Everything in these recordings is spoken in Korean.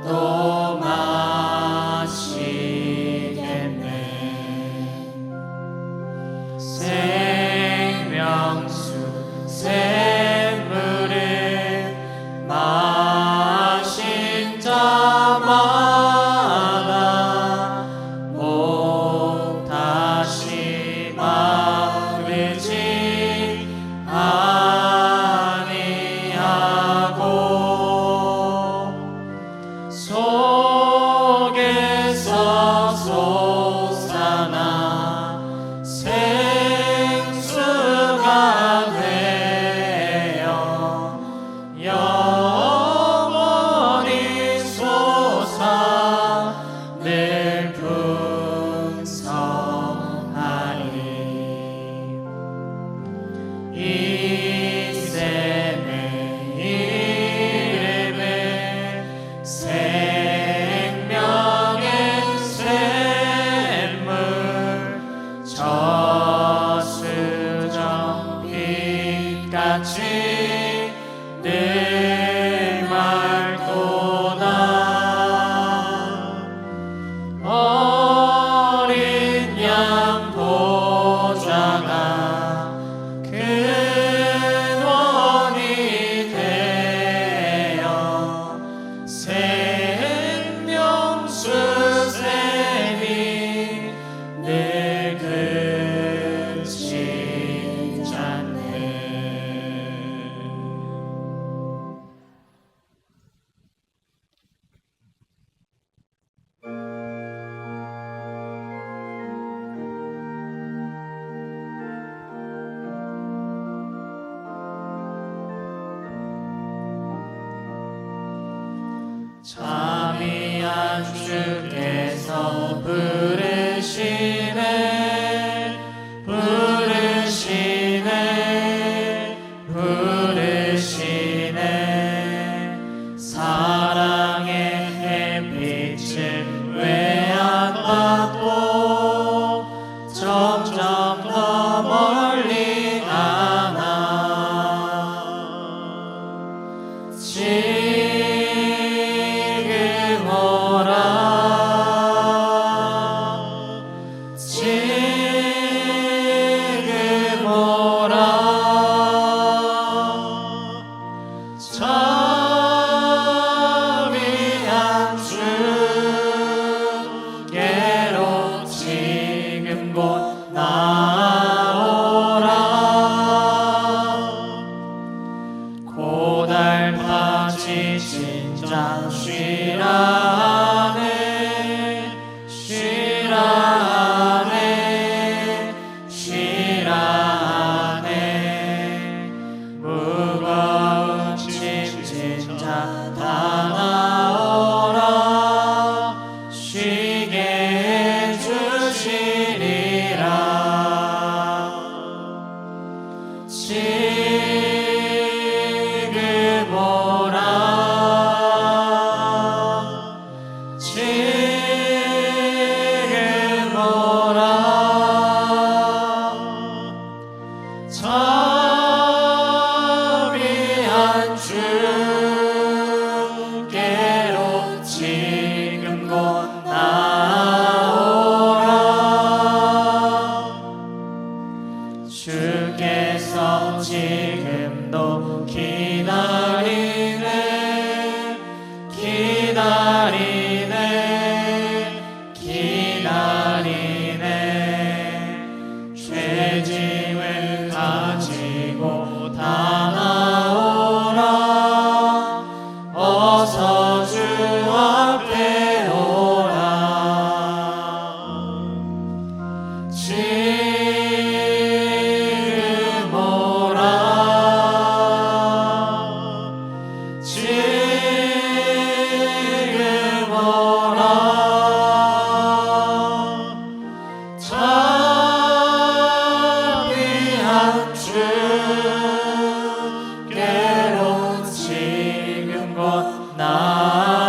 또 자비한 주께서 부르시네 부르시네 부르시네 사랑의 햇빛을 왜 안 받고 점점 더 멀리 가나 지금 오라 지금 오라 자비한 주께로 지금 곧 나오라 고달파 지친 자 쉬라 하네 쉬라 하네 쉬라 하네 무거운 짐진 자 다 나오라 쉬게 해주시리라 지금 오라 지금 오라 자비한 주께로 지금 곧 나오라 주께서 지금도 기다리네 기다리네 기다리네 죄짐을 가지고 다 나오라 어서 주 앞에 오라 지금 오라 지금 오라 자비한 주께로 지금 곧 나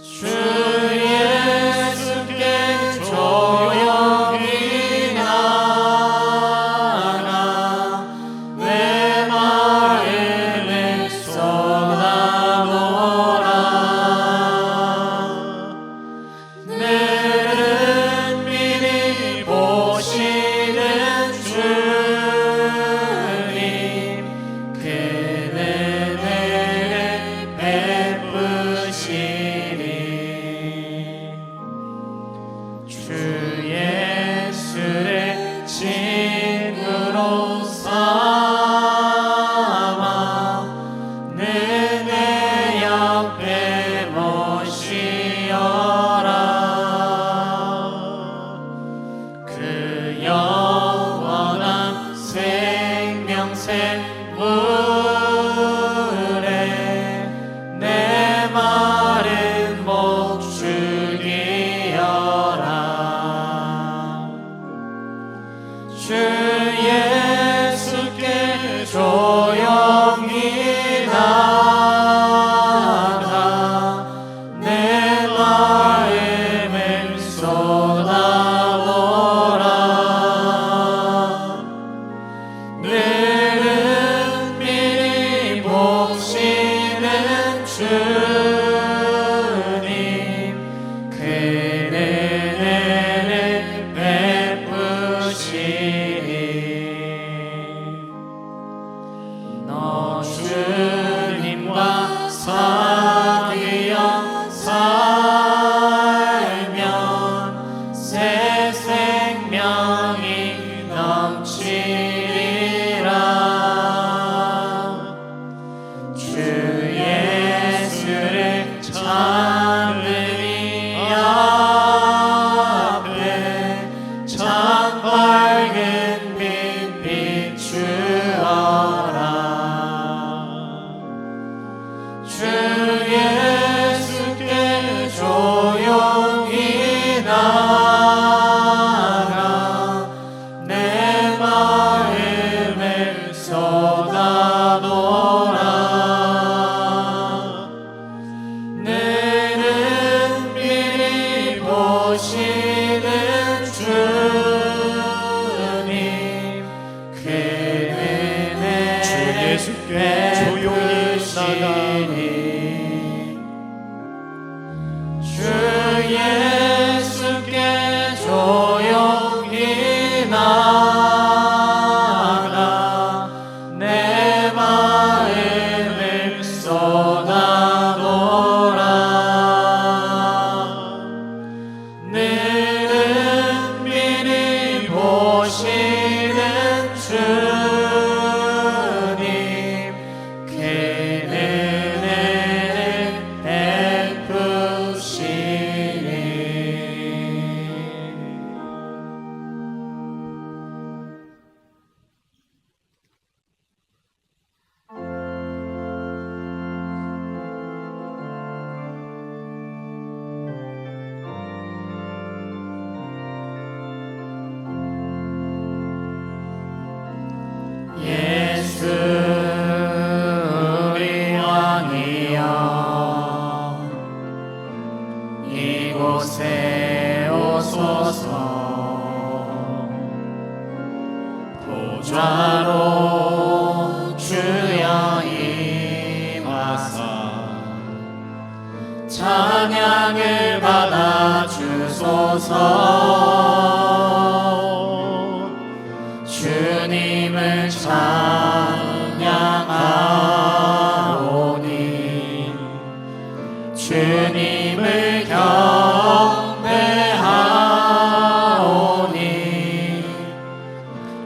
주 예수께 조용히 나아가 내 마음을 쏟아놓으라. 내는 미리 보시는 주님, 그는 은혜를 베푸시리. 주 예수를 친구로 삼아 늘 내 옆에 모시어라. 그 영원한 생명샘 물에 내 마른 목 죽이어라. 주 예수께 조용히 나아가 내 마음을 쏟아놓으라. 늘은 미리 보시는 주님, 그는 은혜를 베푸시리. 너 주님과 사귀어 살면 새 생명이 넘치리라. 주 예수를 찾으리 앞에 참 밝은 빛 비추어라. 주 예수께 조용히 나아가 내 마음을 쏟아놓으라. 늘은 미리 보시는 주님, 그는 주 예수께 조용히 나가라. 주 예수께 조용히 나아가 내 마음을 쏟아놓으라. 늘은 미리 보시는 주님, 그는 은혜를 베푸시리. 예수 우리 왕이여, 이곳에 오소서. 보좌로 주여 임하사 찬양을 받아 주소서. 주님을 찬양하오니 주님을 경배하오니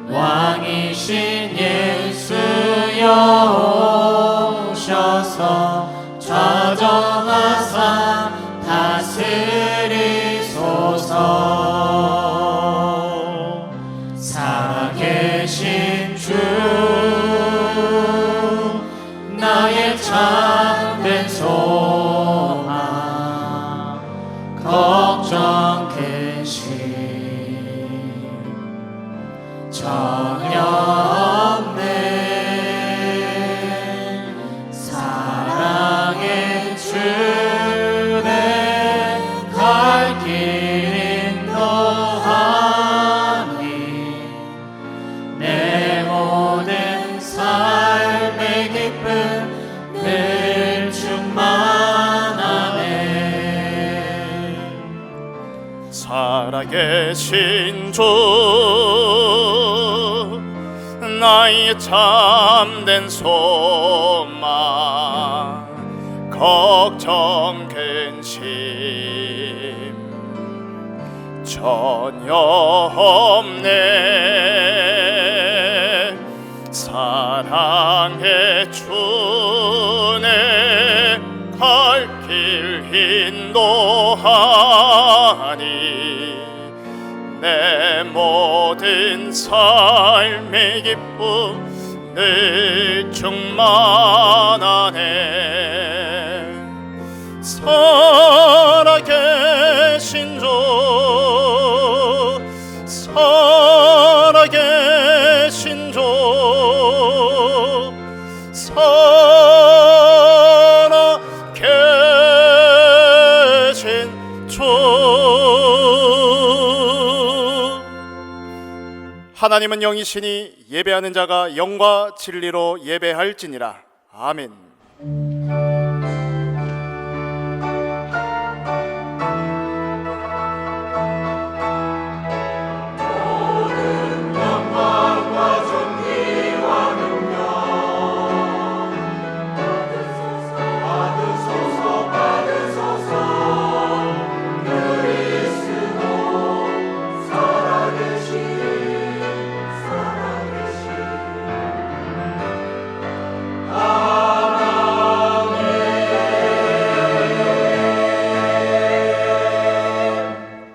왕이신 예수여 오셔서 좌정하사 다스리소서. 살아계신 주 나의 참된 소망 걱정 근심 전혀 없네. 사랑의 주 내 살아계신 주 나의 참된 소망 걱정 근심 전혀 없네. 사랑해 주네 갈 길 인도하니 내 모든 삶의 기쁨 늘 충만하네. 살아계신 주 살아계신 주 살아계신 주 하나님은 영이시니 예배하는 자가 영과 진리로 예배할지니라. 아멘.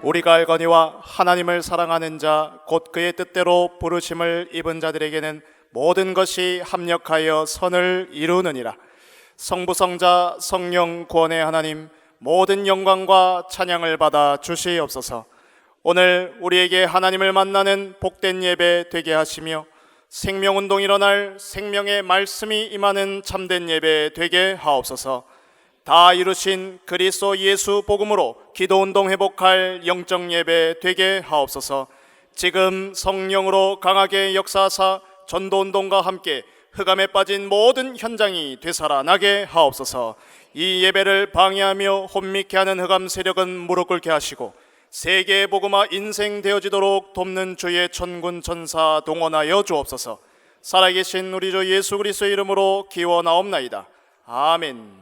우리가 알거니와 하나님을 사랑하는 자 곧 그의 뜻대로 부르심을 입은 자들에게는 모든 것이 합력하여 선을 이루느니라. 성부 성자 성령 구원의 하나님 모든 영광과 찬양을 받아 주시옵소서. 오늘 우리에게 하나님을 만나는 복된 예배 되게 하시며 생명운동 일어날 생명의 말씀이 임하는 참된 예배 되게 하옵소서. 다 이루신 그리스도 예수 복음으로 기도운동 회복할 영적 예배 되게 하옵소서. 지금 성령으로 강하게 역사하사 전도운동과 함께 흑암에 빠진 모든 현장이 되살아나게 하옵소서. 이 예배를 방해하며 혼미케 하는 흑암 세력은 무릎 꿇게 하시고 세계 복음화 인생 되어지도록 돕는 주의 천군 천사 동원하여 주옵소서. 살아계신 우리 주 예수 그리스도의 이름으로 기원하옵나이다. 아멘.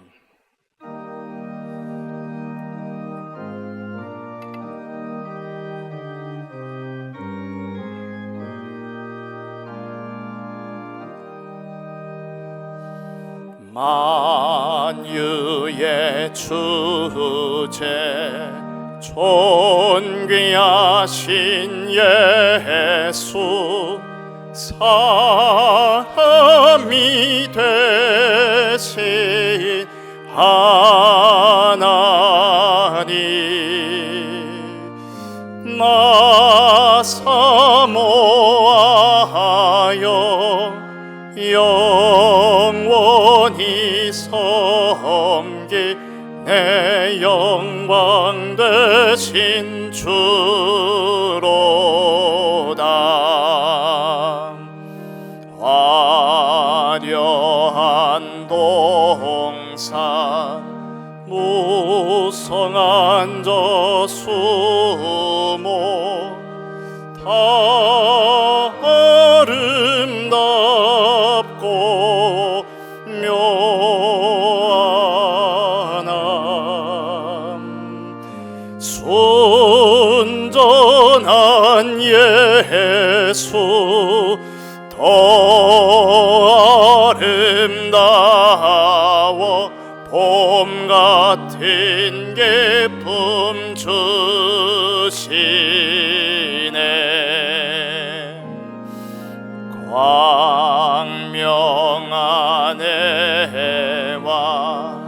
만유의 주제 존귀하신 예수 사람이 되신 하나님 나 사모하여 영원히 섬길 내 영광 되신 주로다. 화려한 동산 무성한 저 수모 다 아름답고 묘하나 순전한 예수 더 아름다워 봄 같은 기쁨 주시네. 광명한 해와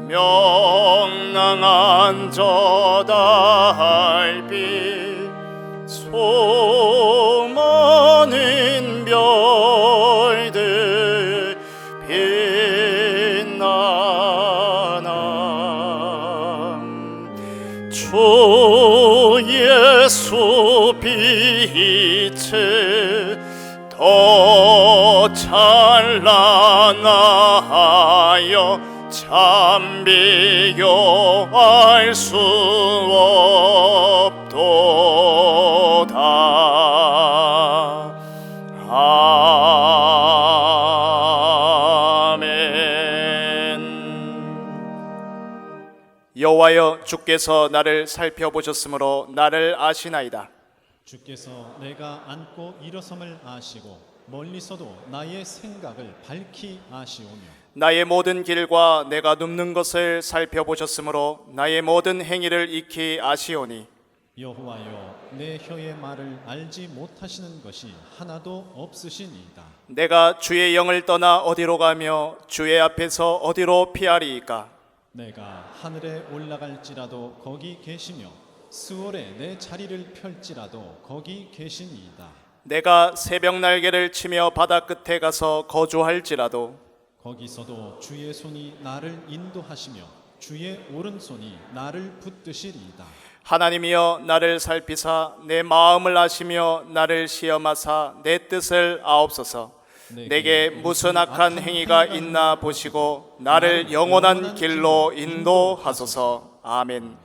명랑한 저 달빛 수많은 별들 빛나나 주 예수 빛을 더 찬란하여 참 비교할 수 없도다. 여호와여, 주께서 나를 살펴보셨으므로 나를 아시나이다. 주께서 내가 앉고 일어섬을 아시고 멀리서도 나의 생각을 밝히 아시오며 나의 모든 길과 내가 눕는 것을 살펴보셨으므로 나의 모든 행위를 익히 아시오니 여호와여, 내 혀의 말을 알지 못하시는 것이 하나도 없으시니이다. 내가 주의 영을 떠나 어디로 가며 주의 앞에서 어디로 피하리이까? 내가 하늘에 올라갈지라도 거기 계시며 스월에 내 자리를 펼지라도 거기 계시니이다. 내가 새벽 날개를 치며 바다 끝에 가서 거주할지라도 거기서도 주의 손이 나를 인도하시며 주의 오른손이 나를 붙드시리이다. 하나님이여, 나를 살피사 내 마음을 아시며 나를 시험하사 내 뜻을 아옵소서. 내게 무슨 악한 행위가 있나 보시고 나를 영원한 길로 인도하소서. 아멘.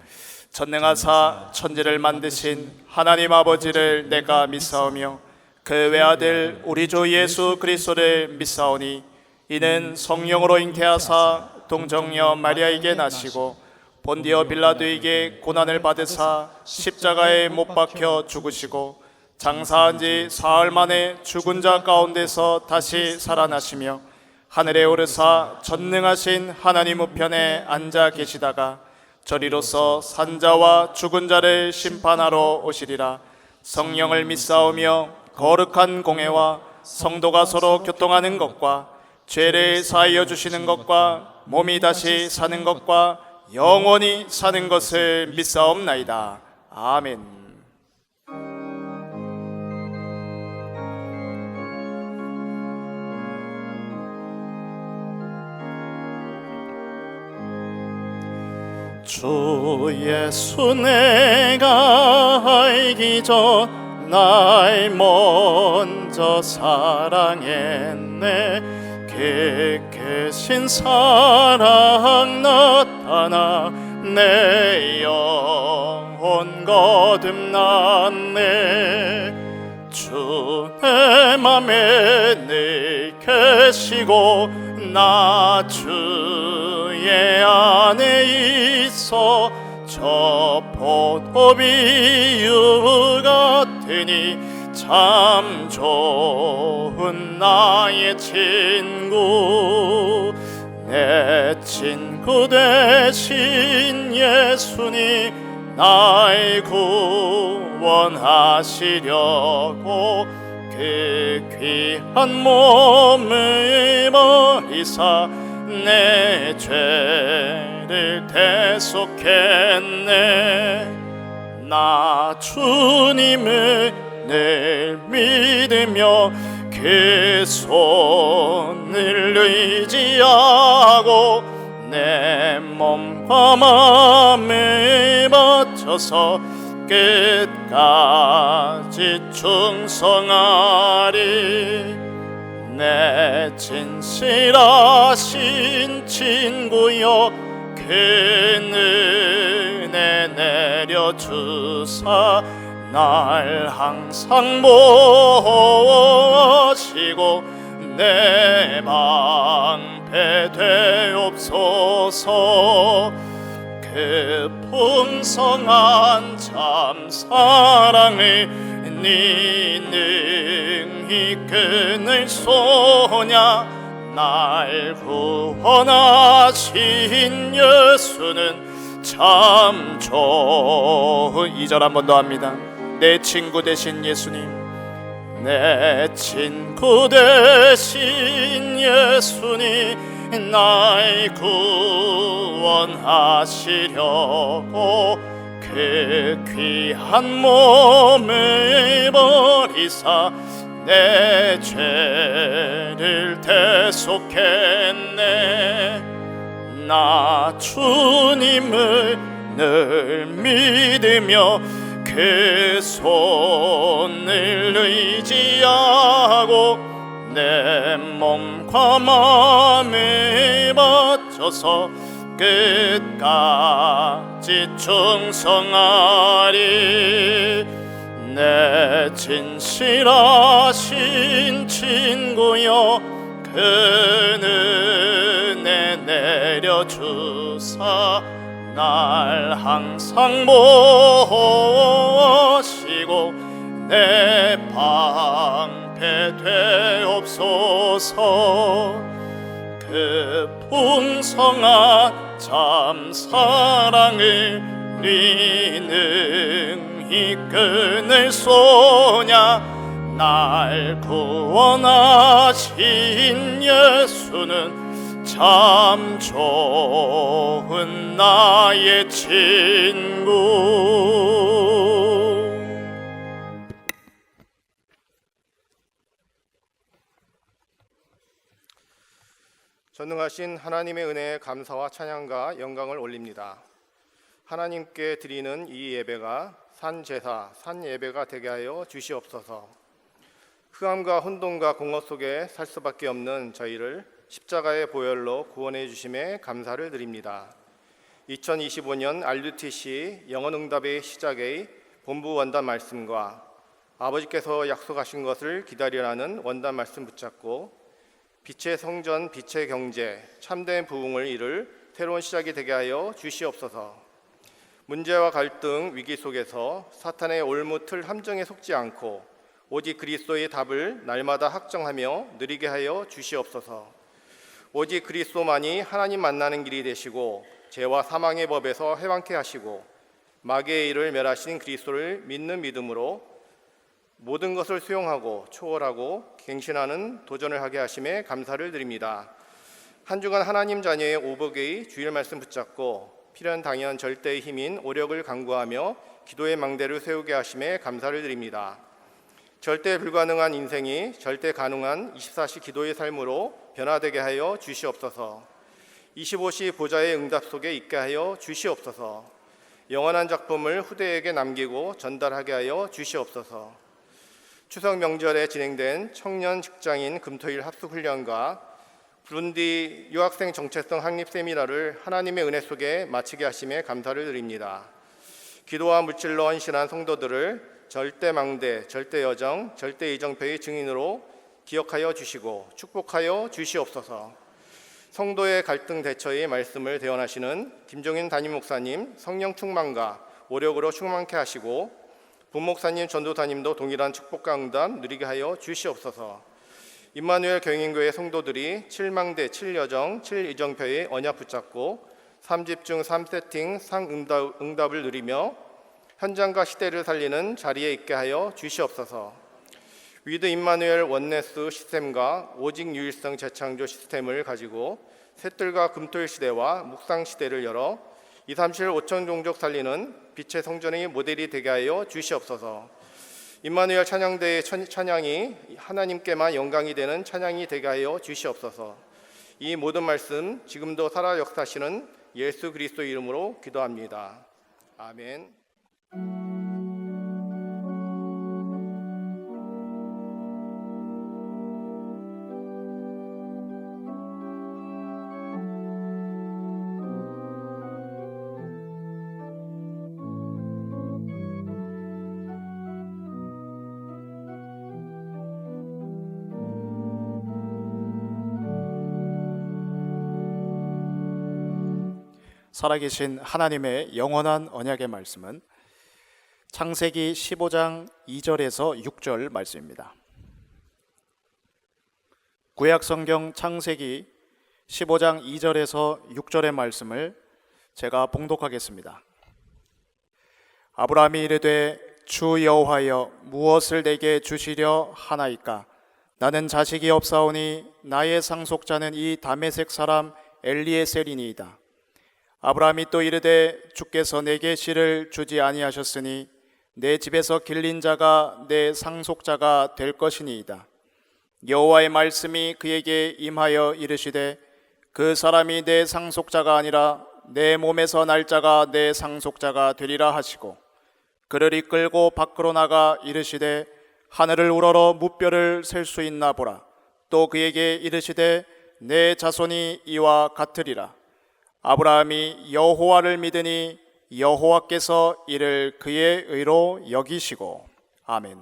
전능하사 천지를 만드신 하나님 아버지를 내가 믿사오며 그 외아들 우리 주 예수 그리스도를 믿사오니 이는 성령으로 잉태하사 동정녀 마리아에게 나시고 본디오 빌라도에게 고난을 받으사 십자가에 못 박혀 죽으시고 장사한 지 사흘 만에 죽은 자 가운데서 다시 살아나시며 하늘에 오르사 전능하신 하나님 우편에 앉아 계시다가 저리로서 산자와 죽은 자를 심판하러 오시리라. 성령을 믿사오며 거룩한 공회와 성도가 서로 교통하는 것과 죄를 사하여 주시는 것과 몸이 다시 사는 것과 영원히 사는 것을 믿사옵나이다. 아멘. 주 예수 내가 알기 전 날 먼저 사랑했네. 깊으신 사랑 나타나 내 영혼 거듭났네. 주 내 맘에 늘 계시고 나 주의 안에 있어 저 포도비유 같으니 참 좋은 나의 친구. 내 친구 되신 예수님 날 구원하시려고 그 귀한 몸을 버리사 내 죄를 대속했네. 나 주님을 늘 믿으며 그 손을 의지하고 내 몸과 마음을 바쳐서 끝까지 충성하리. 내 진실하신 친구여 그 은혜 내려주사 날 항상 보호하시고 내 방패 되옵소서. 그 풍성한 참 사랑을 네 능히 끊을 소냐. 날 구원하신 예수는 참 좋은. 2절 한 번 더 합니다. 내 친구 되신 예수님, 내 친구 되신 예수님 날 구원하시려고 그 귀한 몸을 버리사 내 죄를 대속했네. 나 주님을 늘 믿으며 그 손을 의지하고 내 몸과 마음을 바쳐 주옵소서. 끝까지 충성하리. 내 진실하신 친구여, 그 은혜 내려주사 날 항상 모시고 내 방패 되옵소서. 그 풍성한 참 사랑을 네 능히 끊을 소냐. 날 구원하신 예수는 참 좋은 나의 친구. 전능하신 하나님의 은혜에 감사와 찬양과 영광을 올립니다. 하나님께 드리는 이 예배가 산제사, 산예배가 되게 하여 주시옵소서. 흑암과 혼돈과 공허 속에 살 수밖에 없는 저희를 십자가의 보혈로 구원해 주심에 감사를 드립니다. 2025년 RUTC 영원응답의 시작의 본부 원단 말씀과 아버지께서 약속하신 것을 기다리라는 원단 말씀 붙잡고 빛의 성전, 빛의 경제, 참된 부흥을 이룰 새로운 시작이 되게 하여 주시옵소서. 문제와 갈등, 위기 속에서 사탄의 올무틀 함정에 속지 않고 오직 그리스도의 답을 날마다 확정하며 누리게 하여 주시옵소서. 오직 그리스도만이 하나님 만나는 길이 되시고 죄와 사망의 법에서 해방케 하시고 마귀의 일을 멸하신 그리스도를 믿는 믿음으로 모든 것을 수용하고 초월하고 갱신하는 도전을 하게 하심에 감사를 드립니다. 한 주간 하나님 자녀의 오복의 주일 말씀 붙잡고 필연 당연 절대의 힘인 오력을 강구하며 기도의 망대를 세우게 하심에 감사를 드립니다. 절대 불가능한 인생이 절대 가능한 24시 기도의 삶으로 변화되게 하여 주시옵소서. 25시 보좌의 응답 속에 있게 하여 주시옵소서. 영원한 작품을 후대에게 남기고 전달하게 하여 주시옵소서. 추석 명절에 진행된 청년 직장인 금토일 합숙훈련과 부룬디 유학생 정체성 확립 세미나를 하나님의 은혜 속에 마치게 하심에 감사를 드립니다. 기도와 물질로 헌신한 성도들을 절대망대, 절대여정, 절대이정표의 증인으로 기억하여 주시고 축복하여 주시옵소서. 성도의 갈등 대처의 말씀을 대언하시는 김종인 담임 목사님 성령 충만과 오력으로 충만케 하시고 부목사님 전도사님도 동일한 축복과 응답 누리게 하여 주시옵소서. 임마누엘 경인교회 성도들이 7망대, 7여정, 7이정표의 언약 붙잡고 3집중 3세팅 상응답을 누리며 현장과 시대를 살리는 자리에 있게 하여 주시옵소서. 위드 임마누엘 원네스 시스템과 오직 유일성 재창조 시스템을 가지고 셋들과 금토일 시대와 묵상 시대를 열어 237 5천 종족 살리는 빛의 성전의 모델이 되게 하여 주시옵소서. 임마누엘 찬양대의 찬양이 하나님께만 영광이 되는 찬양이 되게 하여 주시옵소서. 이 모든 말씀 지금도 살아 역사하시는 예수 그리스도 이름으로 기도합니다. 아멘. 살아계신 하나님의 영원한 언약의 말씀은 창세기 15장 2절에서 6절 말씀입니다. 구약 성경 창세기 15장 2절에서 6절의 말씀을 제가 봉독하겠습니다. 아브라함이 이르되 주 여호와여 무엇을 내게 주시려 하나이까? 나는 자식이 없사오니 나의 상속자는 이 다메섹 사람 엘리에셀이니이다. 아브라함이 또 이르되 주께서 내게 씨를 주지 아니하셨으니 내 집에서 길린 자가 내 상속자가 될 것이니이다. 여호와의 말씀이 그에게 임하여 이르시되 그 사람이 내 상속자가 아니라 내 몸에서 날 자가 내 상속자가 되리라 하시고 그를 이끌고 밖으로 나가 이르시되 하늘을 우러러 무뼈를 셀 수 있나 보라. 또 그에게 이르시되 내 자손이 이와 같으리라. 아브라함이 여호와를 믿으니 여호와께서 이를 그의 의로 여기시고. 아멘.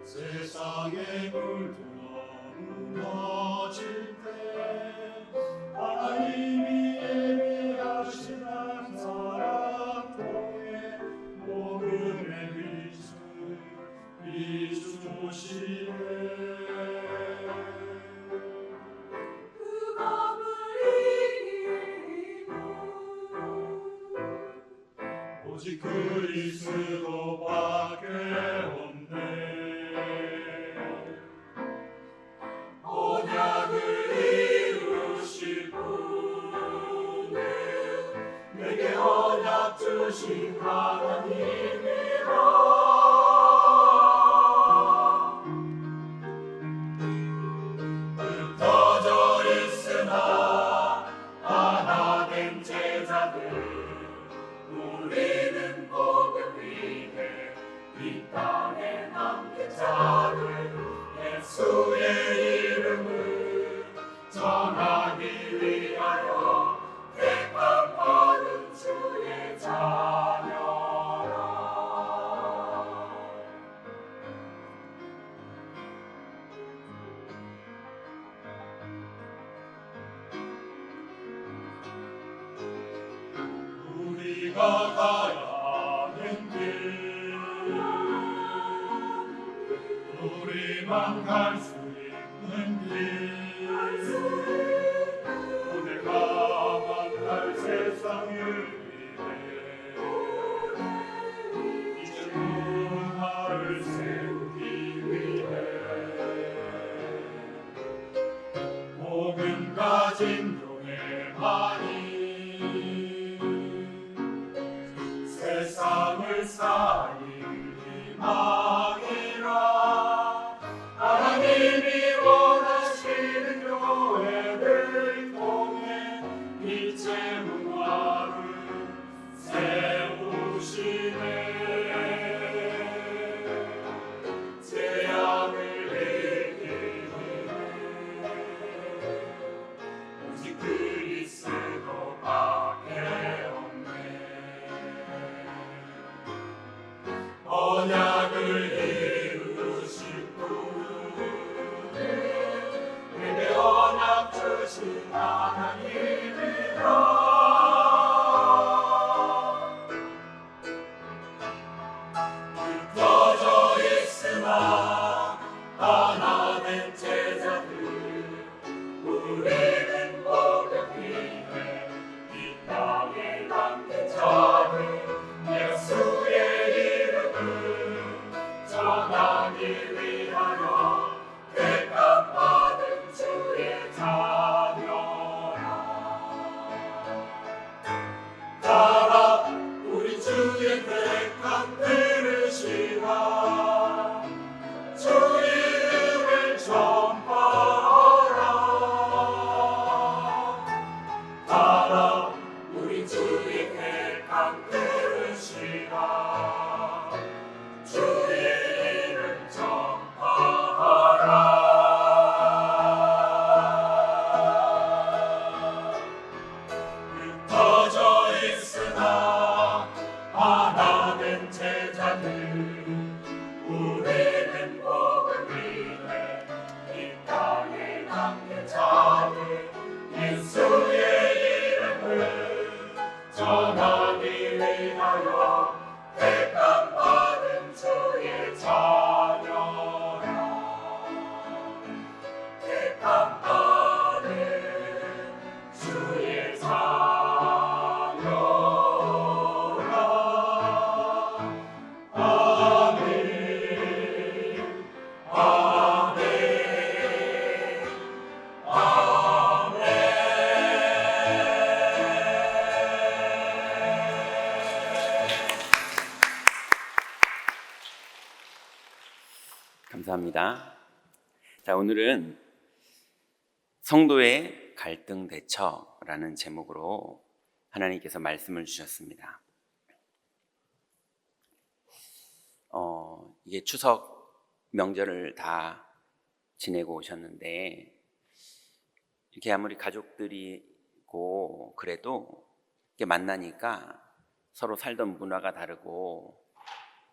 세상의 물들어 무너질 때 하나님이 예비하신 한 사람 통해 복음의 빛을 비추시네. 그 밤을 이기는 오직 그리스도밖에 없네. 주신 하나님이라. 흩어져 있으나 하나 된 제자들, 우리는 복음 위해 이 땅에 남긴 자들, 예수의 이름을 전하기 위하여 택함받은 주의 자녀라. 우리가 가야 하는 길, 우리만 갈 수 있는 길, 오늘가 만날 세상을 위해 이제 문화를 세우기 위해 복음 가진 교회만이 세상을 살릴 희망이라. 하나님이 원하시는 교회를 통해 빛의 문화를 세우시네. 죄악을 이기는 오직 그리스도밖에 없네. 언약을 이루실 분, 내게 언약 주신 하나님이라. 흩어져 있으나 하나 된 제자들, 우리는 복음 위해 이 땅에 남긴 자들, 예수의 이름을 전하기 위하여 택함받은 주의 자녀라. 따라 우리 주의 택함 들으시라. 주 이름을 전파하라. 따라 우리 주의 택함 들으시라. 주 이름 전파하라. 감사합니다. 자, 오늘은 성도의 갈등 대처라는 제목으로 하나님께서 말씀을 주셨습니다. 이게 추석 명절을 다 지내고 오셨는데, 이렇게 아무리 가족들이고 그래도 이렇게 만나니까 서로 살던 문화가 다르고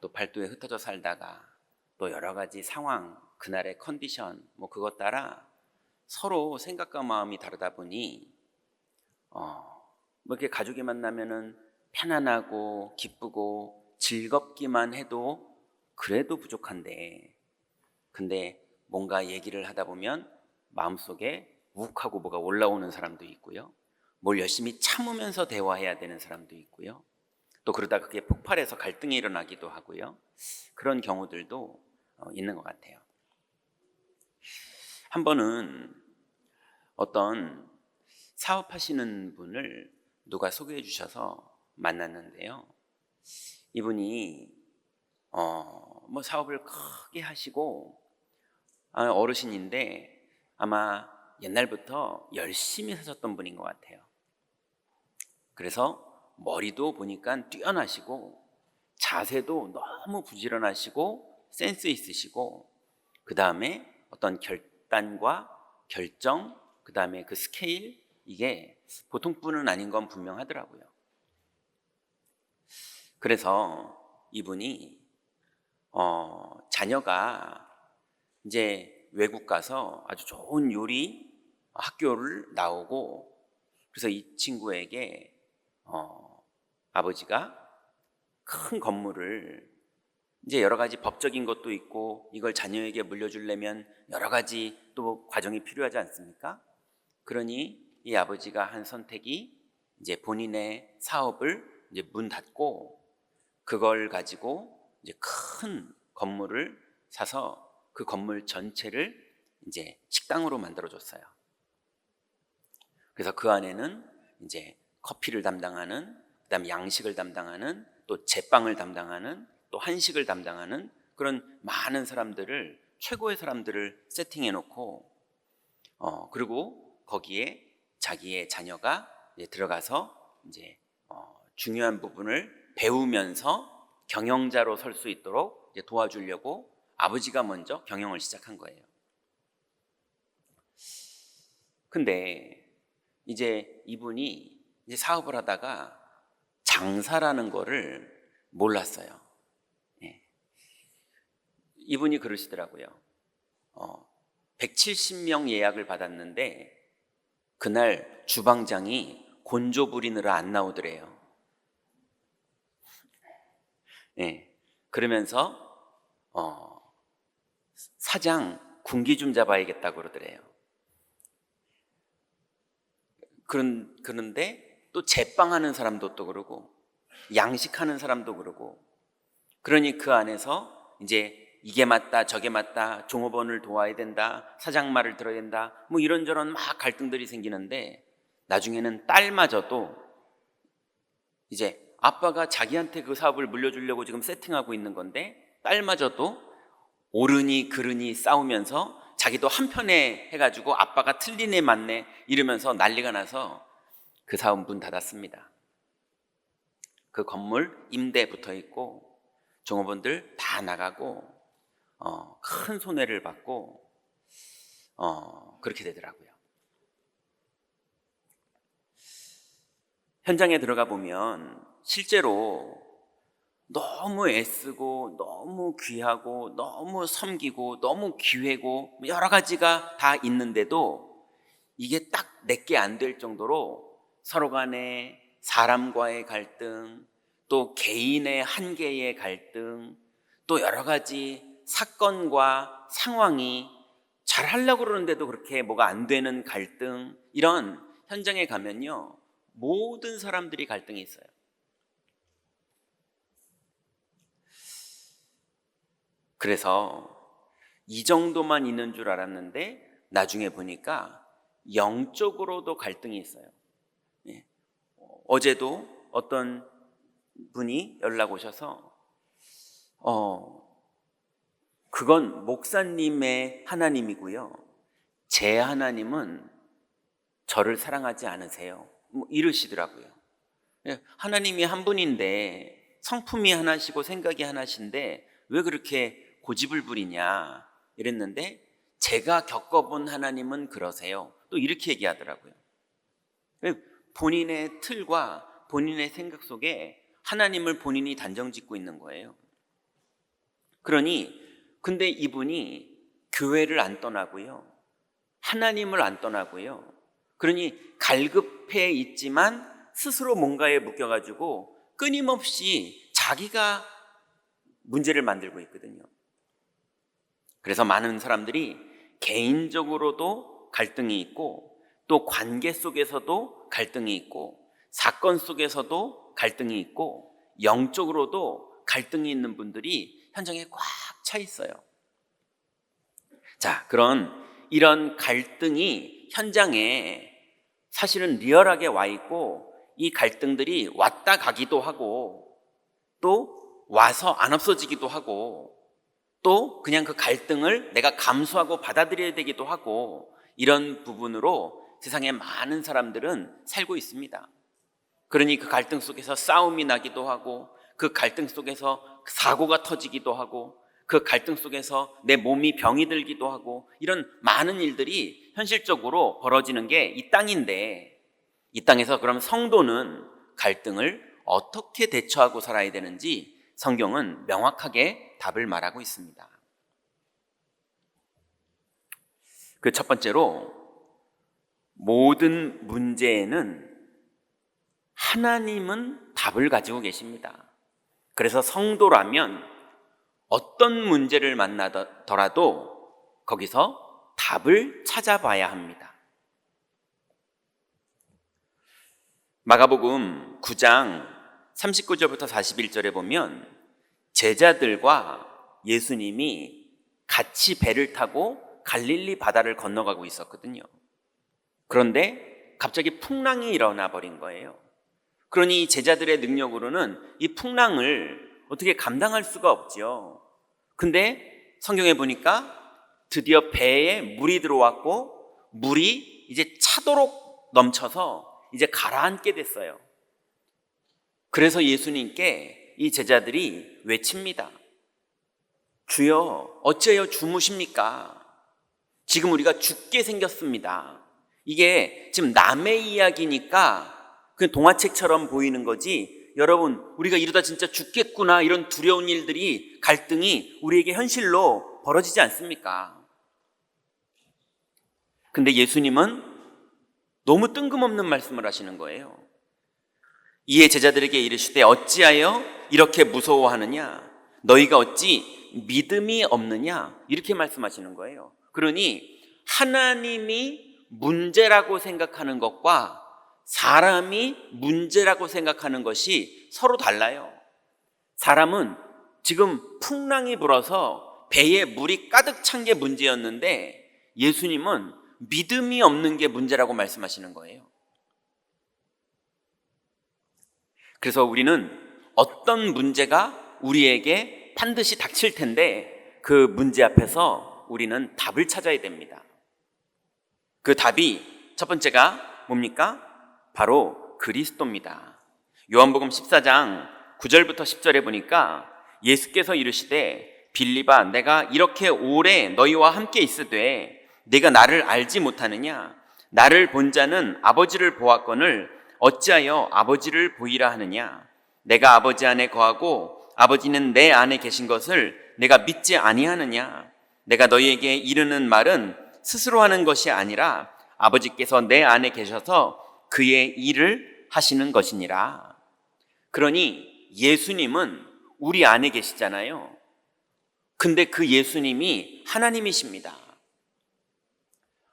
또 팔도에 흩어져 살다가 또 여러 가지 상황, 그날의 컨디션 그것 따라 서로 생각과 마음이 다르다 보니 이렇게 가족이 만나면은 편안하고 기쁘고 즐겁기만 해도 그래도 부족한데, 근데 뭔가 얘기를 하다 보면 마음속에 욱하고 뭐가 올라오는 사람도 있고요, 뭘 열심히 참으면서 대화해야 되는 사람도 있고요, 또 그러다 그게 폭발해서 갈등이 일어나기도 하고요. 그런 경우들도 있는 것 같아요. 한 번은 어떤 사업하시는 분을 누가 소개해 주셔서 만났는데요, 이분이 사업을 크게 하시고 어르신인데 아마 옛날부터 열심히 사셨던 분인 것 같아요. 그래서 머리도 보니까 뛰어나시고 자세도 너무 부지런하시고 센스 있으시고, 그 다음에 어떤 결단과 결정, 그 다음에 그 스케일, 이게 보통 분은 아닌 건 분명하더라고요. 그래서 이분이 자녀가 이제 외국 가서 아주 좋은 요리 학교를 나오고, 그래서 이 친구에게 아버지가 큰 건물을, 이제 여러 가지 법적인 것도 있고 이걸 자녀에게 물려주려면 여러 가지 또 과정이 필요하지 않습니까? 그러니 이 아버지가 한 선택이 이제 본인의 사업을 이제 문 닫고 그걸 가지고 이제 큰 건물을 사서 그 건물 전체를 이제 식당으로 만들어줬어요. 그래서 그 안에는 이제 커피를 담당하는, 그다음 양식을 담당하는, 또 제빵을 담당하는, 또 한식을 담당하는 그런 많은 사람들을, 최고의 사람들을 세팅해 놓고 그리고 거기에 자기의 자녀가 이제 들어가서 이제 중요한 부분을 배우면서 경영자로 설 수 있도록 이제 도와주려고 아버지가 먼저 경영을 시작한 거예요. 근데 이제 이분이 이제 사업을 하다가 장사라는 거를 몰랐어요. 이분이 그러시더라고요. 170명 예약을 받았는데 그날 주방장이 곤조 부리느라 안 나오더래요. 그러면서 사장 군기 좀 잡아야겠다고 그러더래요. 그런데 또 제빵하는 사람도 또 그러고 양식하는 사람도 그러고, 그러니 그 안에서 이제 이게 맞다 저게 맞다, 종업원을 도와야 된다, 사장 말을 들어야 된다, 이런저런 막 갈등들이 생기는데, 나중에는 딸마저도 이제 아빠가 자기한테 그 사업을 물려주려고 지금 세팅하고 있는 건데 딸마저도 옳으니 그르니 싸우면서 자기도 한편에 해가지고 아빠가 틀리네 맞네 이러면서 난리가 나서 그 사업 문 닫았습니다. 그 건물 임대 붙어 있고 종업원들 다 나가고 큰 손해를 받고 그렇게 되더라고요. 현장에 들어가 보면 실제로 너무 애쓰고 너무 귀하고 너무 섬기고 너무 기회고 여러 가지가 다 있는데도 이게 딱 내게 안 될 정도로 서로 간에 사람과의 갈등, 또 개인의 한계의 갈등, 또 여러 가지 사건과 상황이 잘 하려고 그러는데도 그렇게 뭐가 안 되는 갈등, 이런 현장에 가면요 모든 사람들이 갈등이 있어요. 그래서 이 정도만 있는 줄 알았는데 나중에 보니까 영적으로도 갈등이 있어요. 어제도 어떤 분이 연락 오셔서 그건 목사님의 하나님이고요. 제 하나님은 저를 사랑하지 않으세요. 뭐 이러시더라고요. 하나님이 한 분인데 성품이 하나시고 생각이 하나신데 왜 그렇게 고집을 부리냐 이랬는데 제가 겪어본 하나님은 그러세요. 또 이렇게 얘기하더라고요. 본인의 틀과 본인의 생각 속에 하나님을 본인이 단정 짓고 있는 거예요. 그러니 근데 이분이 교회를 안 떠나고요. 하나님을 안 떠나고요. 그러니 갈급해 있지만 스스로 뭔가에 묶여가지고 끊임없이 자기가 문제를 만들고 있거든요. 그래서 많은 사람들이 개인적으로도 갈등이 있고 또 관계 속에서도 갈등이 있고 사건 속에서도 갈등이 있고 영적으로도 갈등이 있는 분들이 현장에 꽉 차 있어요. 자, 이런 갈등이 현장에 사실은 리얼하게 와 있고 이 갈등들이 왔다 가기도 하고 또 와서 안 없어지기도 하고 또 그냥 그 갈등을 내가 감수하고 받아들여야 되기도 하고 이런 부분으로 세상에 많은 사람들은 살고 있습니다. 그러니 그 갈등 속에서 싸움이 나기도 하고 그 갈등 속에서 사고가 터지기도 하고 그 갈등 속에서 내 몸이 병이 들기도 하고 이런 많은 일들이 현실적으로 벌어지는 게 이 땅인데 이 땅에서 그럼 성도는 갈등을 어떻게 대처하고 살아야 되는지 성경은 명확하게 답을 말하고 있습니다. 그 첫 번째로 모든 문제에는 하나님은 답을 가지고 계십니다. 그래서 성도라면 어떤 문제를 만나더라도 거기서 답을 찾아봐야 합니다. 마가복음 9장 39절부터 41절에 보면 제자들과 예수님이 같이 배를 타고 갈릴리 바다를 건너가고 있었거든요. 그런데 갑자기 풍랑이 일어나 버린 거예요. 그러니 제자들의 능력으로는 이 풍랑을 어떻게 감당할 수가 없죠. 근데 성경에 보니까 드디어 배에 물이 들어왔고 물이 이제 차도록 넘쳐서 이제 가라앉게 됐어요. 그래서 예수님께 이 제자들이 외칩니다. 주여, 어찌하여 주무십니까? 지금 우리가 죽게 생겼습니다. 이게 지금 남의 이야기니까 그 동화책처럼 보이는 거지, 여러분 우리가 이러다 진짜 죽겠구나 이런 두려운 일들이 갈등이 우리에게 현실로 벌어지지 않습니까? 근데 예수님은 너무 뜬금없는 말씀을 하시는 거예요. 이에 제자들에게 이르시되 어찌하여 이렇게 무서워하느냐? 너희가 어찌 믿음이 없느냐? 이렇게 말씀하시는 거예요. 그러니 하나님이 문제라고 생각하는 것과 사람이 문제라고 생각하는 것이 서로 달라요. 사람은 지금 풍랑이 불어서 배에 물이 가득 찬 게 문제였는데 예수님은 믿음이 없는 게 문제라고 말씀하시는 거예요. 그래서 우리는 어떤 문제가 우리에게 반드시 닥칠 텐데 그 문제 앞에서 우리는 답을 찾아야 됩니다. 그 답이 첫 번째가 뭡니까? 바로 그리스도입니다. 요한복음 14장 9절부터 10절에 보니까 예수께서 이르시되 빌립아, 내가 이렇게 오래 너희와 함께 있으되 네가 나를 알지 못하느냐? 나를 본 자는 아버지를 보았거늘 어찌하여 아버지를 보이라 하느냐? 내가 아버지 안에 거하고 아버지는 내 안에 계신 것을 내가 믿지 아니하느냐? 내가 너희에게 이르는 말은 스스로 하는 것이 아니라 아버지께서 내 안에 계셔서 그의 일을 하시는 것이니라. 그러니 예수님은 우리 안에 계시잖아요. 근데 그 예수님이 하나님이십니다.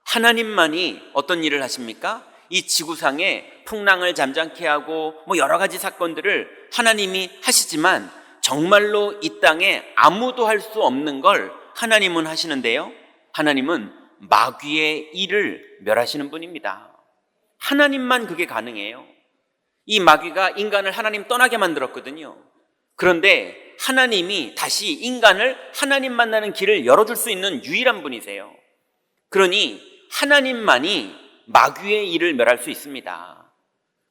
하나님만이 어떤 일을 하십니까? 이 지구상에 풍랑을 잠잠케 하고 여러 가지 사건들을 하나님이 하시지만 정말로 이 땅에 아무도 할 수 없는 걸 하나님은 하시는데요. 하나님은 마귀의 일을 멸하시는 분입니다. 하나님만 그게 가능해요. 이 마귀가 인간을 하나님 떠나게 만들었거든요. 그런데 하나님이 다시 인간을 하나님 만나는 길을 열어줄 수 있는 유일한 분이세요. 그러니 하나님만이 마귀의 일을 멸할 수 있습니다.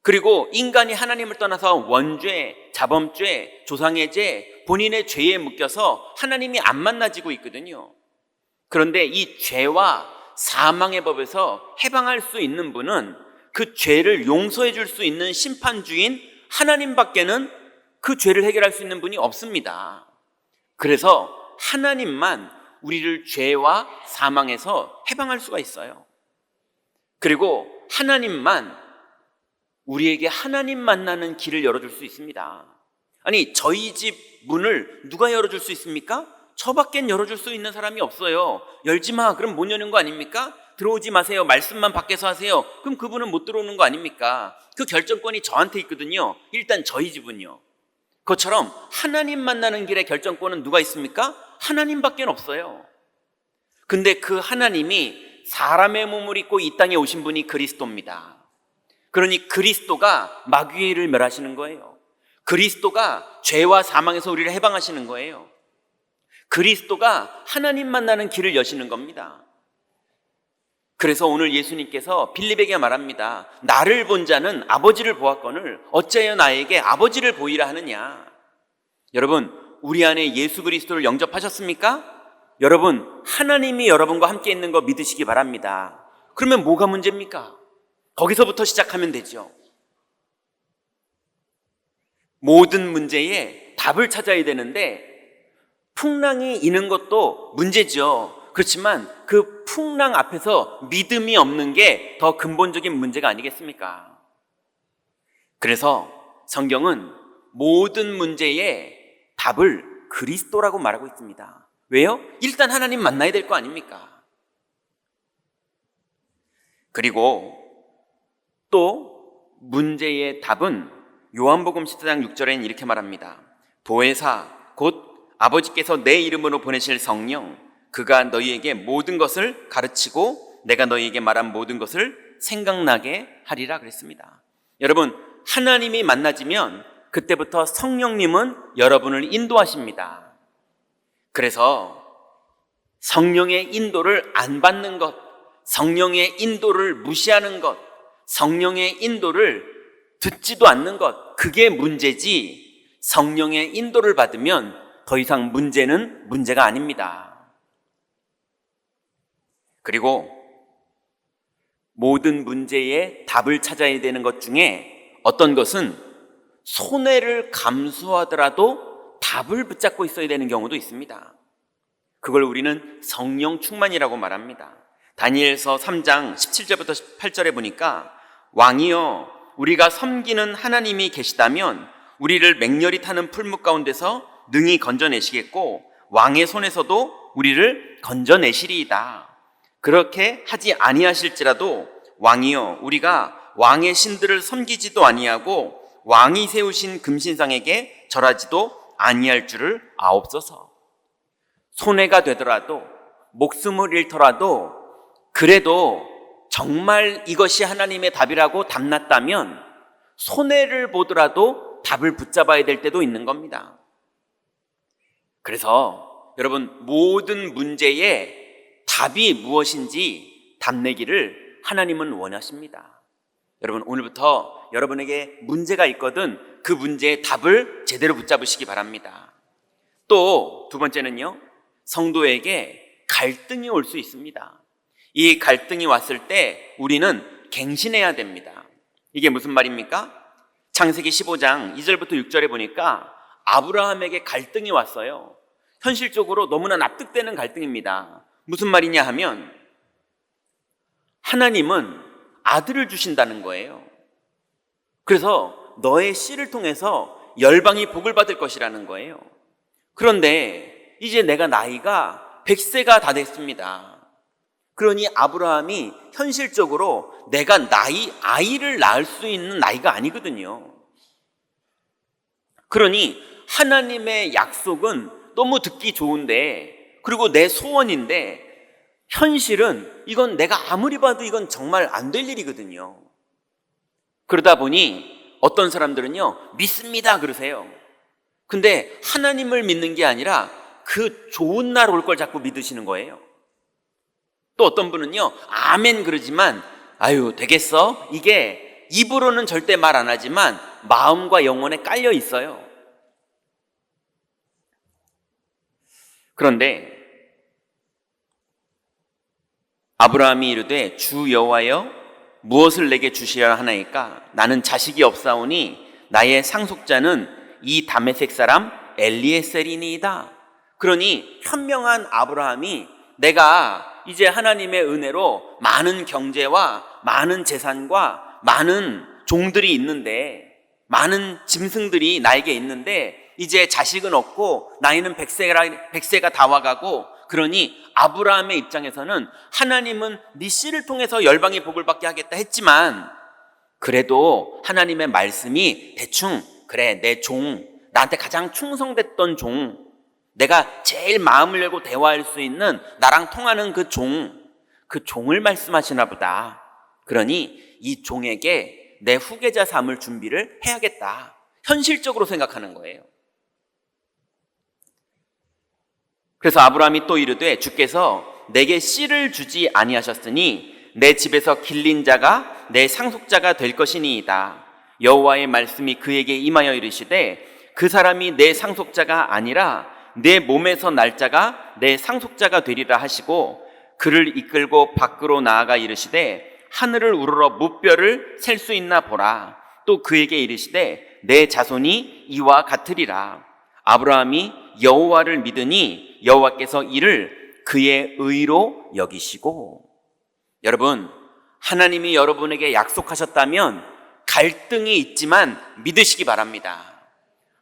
그리고 인간이 하나님을 떠나서 원죄, 자범죄, 조상의 죄, 본인의 죄에 묶여서 하나님이 안 만나지고 있거든요. 그런데 이 죄와 사망의 법에서 해방할 수 있는 분은 그 죄를 용서해 줄 수 있는 심판주인 하나님밖에는 그 죄를 해결할 수 있는 분이 없습니다. 그래서 하나님만 우리를 죄와 사망에서 해방할 수가 있어요. 그리고 하나님만 우리에게 하나님 만나는 길을 열어줄 수 있습니다. 아니, 저희 집 문을 누가 열어줄 수 있습니까? 저밖엔 열어줄 수 있는 사람이 없어요. 열지 마. 그럼 못 여는 거 아닙니까? 들어오지 마세요. 말씀만 밖에서 하세요. 그럼 그분은 못 들어오는 거 아닙니까? 그 결정권이 저한테 있거든요. 일단 저희 집은요. 그것처럼 하나님 만나는 길의 결정권은 누가 있습니까? 하나님밖에 없어요. 근데 그 하나님이 사람의 몸을 입고 이 땅에 오신 분이 그리스도입니다. 그러니 그리스도가 마귀의 일을 멸하시는 거예요. 그리스도가 죄와 사망에서 우리를 해방하시는 거예요. 그리스도가 하나님 만나는 길을 여시는 겁니다. 그래서 오늘 예수님께서 빌립에게 말합니다. 나를 본 자는 아버지를 보았거늘 어찌하여 나에게 아버지를 보이라 하느냐. 여러분, 우리 안에 예수 그리스도를 영접하셨습니까? 여러분, 하나님이 여러분과 함께 있는 거 믿으시기 바랍니다. 그러면 뭐가 문제입니까? 거기서부터 시작하면 되죠. 모든 문제에 답을 찾아야 되는데 풍랑이 있는 것도 문제죠. 그렇지만 그 풍랑 앞에서 믿음이 없는 게 더 근본적인 문제가 아니겠습니까? 그래서 성경은 모든 문제의 답을 그리스도라고 말하고 있습니다. 왜요? 일단 하나님 만나야 될 거 아닙니까? 그리고 또 문제의 답은 요한복음 14장 6절에는 이렇게 말합니다. 보혜사 곧 아버지께서 내 이름으로 보내실 성령 그가 너희에게 모든 것을 가르치고 내가 너희에게 말한 모든 것을 생각나게 하리라 그랬습니다. 여러분, 하나님이 만나지면 그때부터 성령님은 여러분을 인도하십니다. 그래서 성령의 인도를 안 받는 것, 성령의 인도를 무시하는 것, 성령의 인도를 듣지도 않는 것, 그게 문제지 성령의 인도를 받으면 더 이상 문제는 문제가 아닙니다. 그리고 모든 문제에 답을 찾아야 되는 것 중에 어떤 것은 손해를 감수하더라도 답을 붙잡고 있어야 되는 경우도 있습니다. 그걸 우리는 성령 충만이라고 말합니다. 다니엘서 3장 17절부터 18절에 보니까 왕이여 우리가 섬기는 하나님이 계시다면 우리를 맹렬히 타는 풀무 가운데서 능히 건져내시겠고 왕의 손에서도 우리를 건져내시리이다. 그렇게 하지 아니하실지라도 왕이여 우리가 왕의 신들을 섬기지도 아니하고 왕이 세우신 금신상에게 절하지도 아니할 줄을 아옵소서. 손해가 되더라도 목숨을 잃더라도 그래도 정말 이것이 하나님의 답이라고 답났다면 손해를 보더라도 답을 붙잡아야 될 때도 있는 겁니다. 그래서 여러분 모든 문제에 답이 무엇인지 답내기를 하나님은 원하십니다. 여러분 오늘부터 여러분에게 문제가 있거든 그 문제의 답을 제대로 붙잡으시기 바랍니다. 또 두 번째는요, 성도에게 갈등이 올 수 있습니다. 이 갈등이 왔을 때 우리는 갱신해야 됩니다. 이게 무슨 말입니까? 창세기 15장 2절부터 6절에 보니까 아브라함에게 갈등이 왔어요. 현실적으로 너무나 납득되는 갈등입니다. 무슨 말이냐 하면 하나님은 아들을 주신다는 거예요. 그래서 너의 씨를 통해서 열방이 복을 받을 것이라는 거예요. 그런데 이제 내가 나이가 100세가 다 됐습니다. 그러니 아브라함이 현실적으로 내가 아이를 낳을 수 있는 나이가 아니거든요. 그러니 하나님의 약속은 너무 듣기 좋은데, 그리고 내 소원인데 현실은 이건 내가 아무리 봐도 이건 정말 안 될 일이거든요. 그러다 보니 어떤 사람들은요 믿습니다 그러세요. 근데 하나님을 믿는 게 아니라 그 좋은 날 올 걸 자꾸 믿으시는 거예요. 또 어떤 분은요, 아멘 그러지만 아유 되겠어? 이게 입으로는 절대 말 안 하지만 마음과 영혼에 깔려 있어요. 그런데 아브라함이 이르되 주 여호와여 무엇을 내게 주시려 하나이까? 나는 자식이 없사오니 나의 상속자는 이 다메섹 사람 엘리에셀이니이다. 그러니 현명한 아브라함이 내가 이제 하나님의 은혜로 많은 경제와 많은 재산과 많은 종들이 있는데, 많은 짐승들이 나에게 있는데 이제 자식은 없고 나이는 100세가 다 와가고, 그러니 아브라함의 입장에서는 하나님은 네 씨를 통해서 열방의 복을 받게 하겠다 했지만, 그래도 하나님의 말씀이 대충 그래 내 종, 나한테 가장 충성됐던 종, 내가 제일 마음을 열고 대화할 수 있는 나랑 통하는 그 종을 말씀하시나 보다. 그러니 이 종에게 내 후계자 삼을 준비를 해야겠다. 현실적으로 생각하는 거예요. 그래서 아브라함이 또 이르되 주께서 내게 씨를 주지 아니하셨으니 내 집에서 길린 자가 내 상속자가 될 것이니이다. 여호와의 말씀이 그에게 임하여 이르시되 그 사람이 내 상속자가 아니라 내 몸에서 날 자가 내 상속자가 되리라 하시고, 그를 이끌고 밖으로 나아가 이르시되 하늘을 우러러 무뼈를 셀 수 있나 보라. 또 그에게 이르시되 내 자손이 이와 같으리라. 아브라함이 여호와를 믿으니 여호와께서 이를 그의 의로 여기시고. 여러분, 하나님이 여러분에게 약속하셨다면 갈등이 있지만 믿으시기 바랍니다.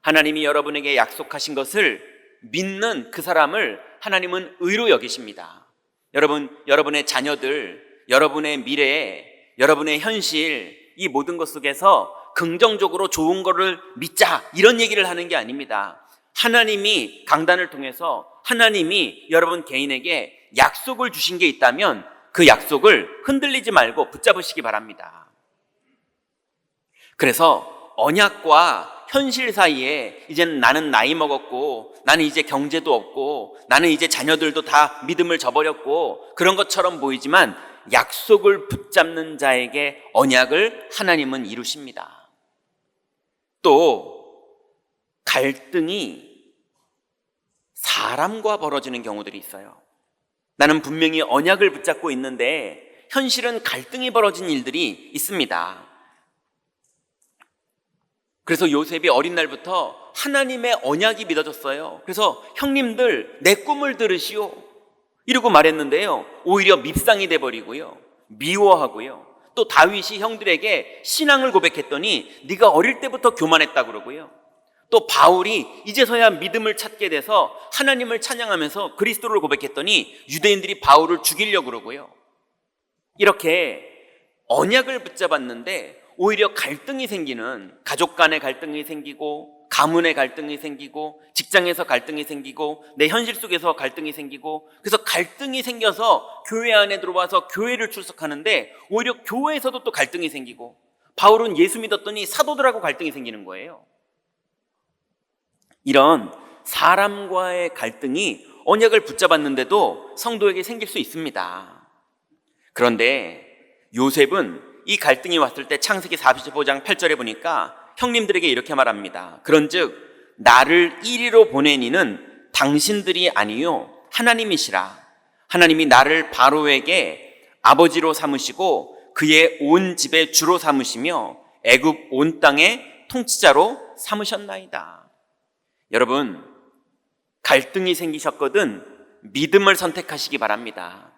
하나님이 여러분에게 약속하신 것을 믿는 그 사람을 하나님은 의로 여기십니다. 여러분, 여러분의 자녀들, 여러분의 미래, 여러분의 현실, 이 모든 것 속에서 긍정적으로 좋은 거를 믿자, 이런 얘기를 하는 게 아닙니다. 하나님이 강단을 통해서 하나님이 여러분 개인에게 약속을 주신 게 있다면 그 약속을 흔들리지 말고 붙잡으시기 바랍니다. 그래서 언약과 현실 사이에 이제는 나는 나이 먹었고, 나는 이제 경제도 없고, 나는 이제 자녀들도 다 믿음을 저버렸고, 그런 것처럼 보이지만 약속을 붙잡는 자에게 언약을 하나님은 이루십니다. 또 갈등이 사람과 벌어지는 경우들이 있어요. 나는 분명히 언약을 붙잡고 있는데 현실은 갈등이 벌어진 일들이 있습니다. 그래서 요셉이 어린 날부터 하나님의 언약이 믿어졌어요. 그래서 형님들 내 꿈을 들으시오 이러고 말했는데요, 오히려 밉상이 돼버리고요, 미워하고요. 또 다윗이 형들에게 신앙을 고백했더니 네가 어릴 때부터 교만했다 그러고요. 또 바울이 이제서야 믿음을 찾게 돼서 하나님을 찬양하면서 그리스도를 고백했더니 유대인들이 바울을 죽이려고 그러고요. 이렇게 언약을 붙잡았는데 오히려 갈등이 생기는, 가족 간의 갈등이 생기고, 가문의 갈등이 생기고, 직장에서 갈등이 생기고, 내 현실 속에서 갈등이 생기고, 그래서 갈등이 생겨서 교회 안에 들어와서 교회를 출석하는데 오히려 교회에서도 또 갈등이 생기고, 바울은 예수 믿었더니 사도들하고 갈등이 생기는 거예요. 이런 사람과의 갈등이 언약을 붙잡았는데도 성도에게 생길 수 있습니다. 그런데 요셉은 이 갈등이 왔을 때 창세기 45장 8절에 보니까 형님들에게 이렇게 말합니다. 그런즉 나를 이리로 보낸 이는 당신들이 아니요 하나님이시라. 하나님이 나를 바로에게 아버지로 삼으시고 그의 온 집의 주로 삼으시며 애굽 온 땅의 통치자로 삼으셨나이다. 여러분, 갈등이 생기셨거든 믿음을 선택하시기 바랍니다.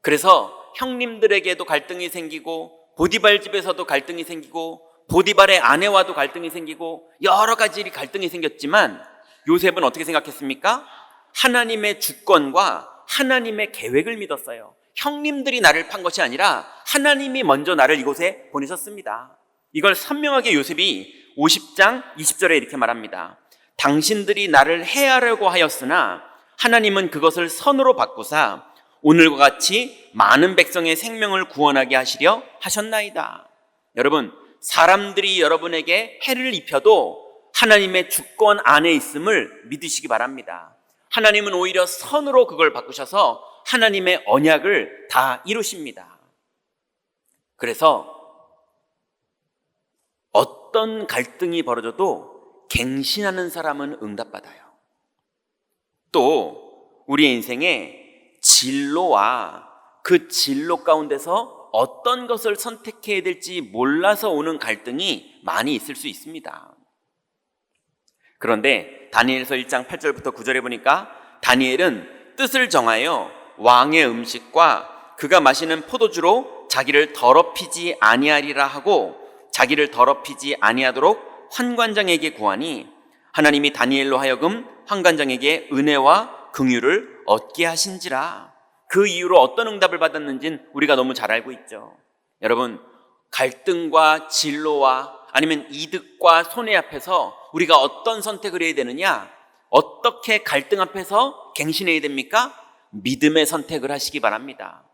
그래서 형님들에게도 갈등이 생기고, 보디발 집에서도 갈등이 생기고, 보디발의 아내와도 갈등이 생기고, 여러 가지 갈등이 생겼지만 요셉은 어떻게 생각했습니까? 하나님의 주권과 하나님의 계획을 믿었어요. 형님들이 나를 판 것이 아니라 하나님이 먼저 나를 이곳에 보내셨습니다. 이걸 선명하게 요셉이 50장 20절에 이렇게 말합니다. 당신들이 나를 해하려고 하였으나 하나님은 그것을 선으로 바꾸사 오늘과 같이 많은 백성의 생명을 구원하게 하시려 하셨나이다. 여러분, 사람들이 여러분에게 해를 입혀도 하나님의 주권 안에 있음을 믿으시기 바랍니다. 하나님은 오히려 선으로 그걸 바꾸셔서 하나님의 언약을 다 이루십니다. 그래서 어떤 갈등이 벌어져도 갱신하는 사람은 응답받아요. 또 우리의 인생에 진로와 그 진로 가운데서 어떤 것을 선택해야 될지 몰라서 오는 갈등이 많이 있을 수 있습니다. 그런데 다니엘서 1장 8절부터 9절에 보니까 다니엘은 뜻을 정하여 왕의 음식과 그가 마시는 포도주로 자기를 더럽히지 아니하리라 하고 자기를 더럽히지 아니하도록 환관장에게 구하니 하나님이 다니엘로 하여금 환관장에게 은혜와 긍휼을 얻게 하신지라. 그 이후로 어떤 응답을 받았는지는 우리가 너무 잘 알고 있죠. 여러분, 갈등과 진로와 아니면 이득과 손해 앞에서 우리가 어떤 선택을 해야 되느냐? 어떻게 갈등 앞에서 갱신해야 됩니까? 믿음의 선택을 하시기 바랍니다.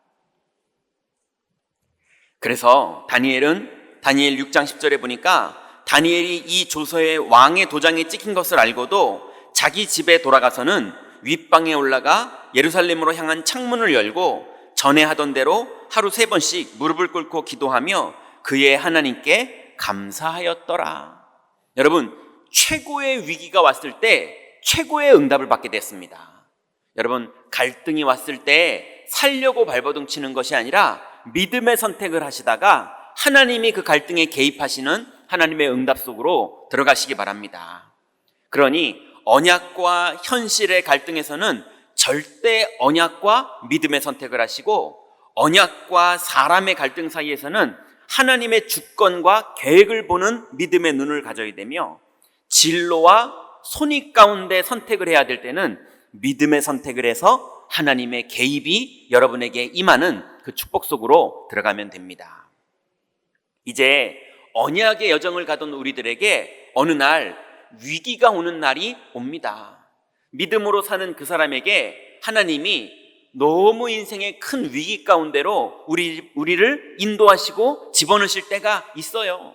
그래서 다니엘은 다니엘 6장 10절에 보니까 다니엘이 이 조서에 왕의 도장에 찍힌 것을 알고도 자기 집에 돌아가서는 윗방에 올라가 예루살렘으로 향한 창문을 열고 전에 하던 대로 하루 3번씩 무릎을 꿇고 기도하며 그의 하나님께 감사하였더라. 여러분, 최고의 위기가 왔을 때 최고의 응답을 받게 됐습니다. 여러분, 갈등이 왔을 때 살려고 발버둥 치는 것이 아니라 믿음의 선택을 하시다가 하나님이 그 갈등에 개입하시는 하나님의 응답 속으로 들어가시기 바랍니다. 그러니 언약과 현실의 갈등에서는 절대 언약과 믿음의 선택을 하시고, 언약과 사람의 갈등 사이에서는 하나님의 주권과 계획을 보는 믿음의 눈을 가져야 되며, 진로와 손익 가운데 선택을 해야 될 때는 믿음의 선택을 해서 하나님의 개입이 여러분에게 임하는 그 축복 속으로 들어가면 됩니다. 이제 언약의 여정을 가던 우리들에게 어느 날 위기가 오는 날이 옵니다. 믿음으로 사는 그 사람에게 하나님이 너무 인생의 큰 위기 가운데로 우리를 인도하시고 집어넣으실 때가 있어요.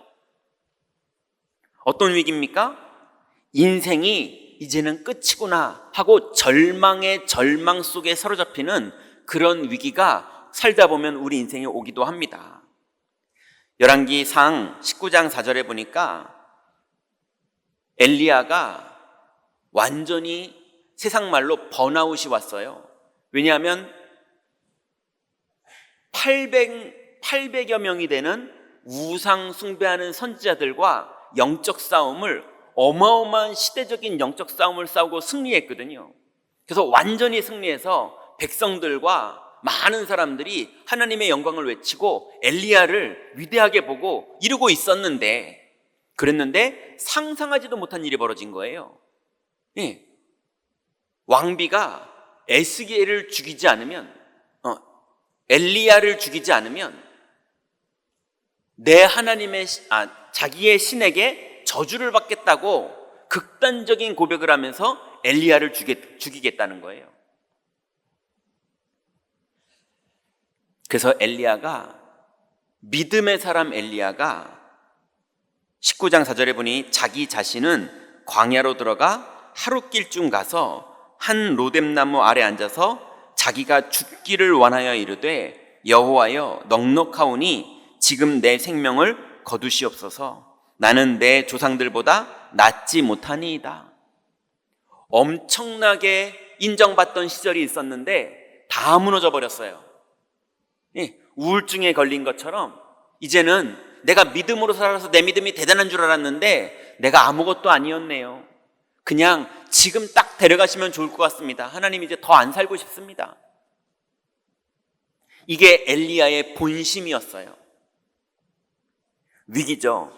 어떤 위기입니까? 인생이 이제는 끝이구나 하고 절망의 절망 속에 사로잡히는 그런 위기가 살다 보면 우리 인생에 오기도 합니다. 열왕기상 19장 4절에 보니까 엘리야가 완전히 세상 말로 번아웃이 왔어요. 왜냐하면 800여 명이 되는 우상 숭배하는 선지자들과 영적 싸움을, 어마어마한 시대적인 영적 싸움을 싸우고 승리했거든요. 그래서 완전히 승리해서 백성들과 많은 사람들이 하나님의 영광을 외치고 엘리야를 위대하게 보고 이루고 있었는데, 그랬는데 상상하지도 못한 일이 벌어진 거예요. 예. 왕비가 에스겔을 죽이지 않으면, 엘리야를 죽이지 않으면 내 하나님의 자기의 신에게 저주를 받겠다고 극단적인 고백을 하면서 엘리야를 죽이겠다는 거예요. 그래서 엘리야가, 믿음의 사람 엘리야가 19장 4절에 보니 자기 자신은 광야로 들어가 하룻길쯤 가서 한 로뎀나무 아래 앉아서 자기가 죽기를 원하여 이르되 여호와여 넉넉하오니 지금 내 생명을 거두시옵소서. 나는 내 조상들보다 낫지 못하니이다. 엄청나게 인정받던 시절이 있었는데 다 무너져 버렸어요. 우울증에 걸린 것처럼 이제는 내가 믿음으로 살아서 내 믿음이 대단한 줄 알았는데 내가 아무것도 아니었네요. 그냥 지금 딱 데려가시면 좋을 것 같습니다. 하나님 이제 더 안 살고 싶습니다. 이게 엘리야의 본심이었어요. 위기죠.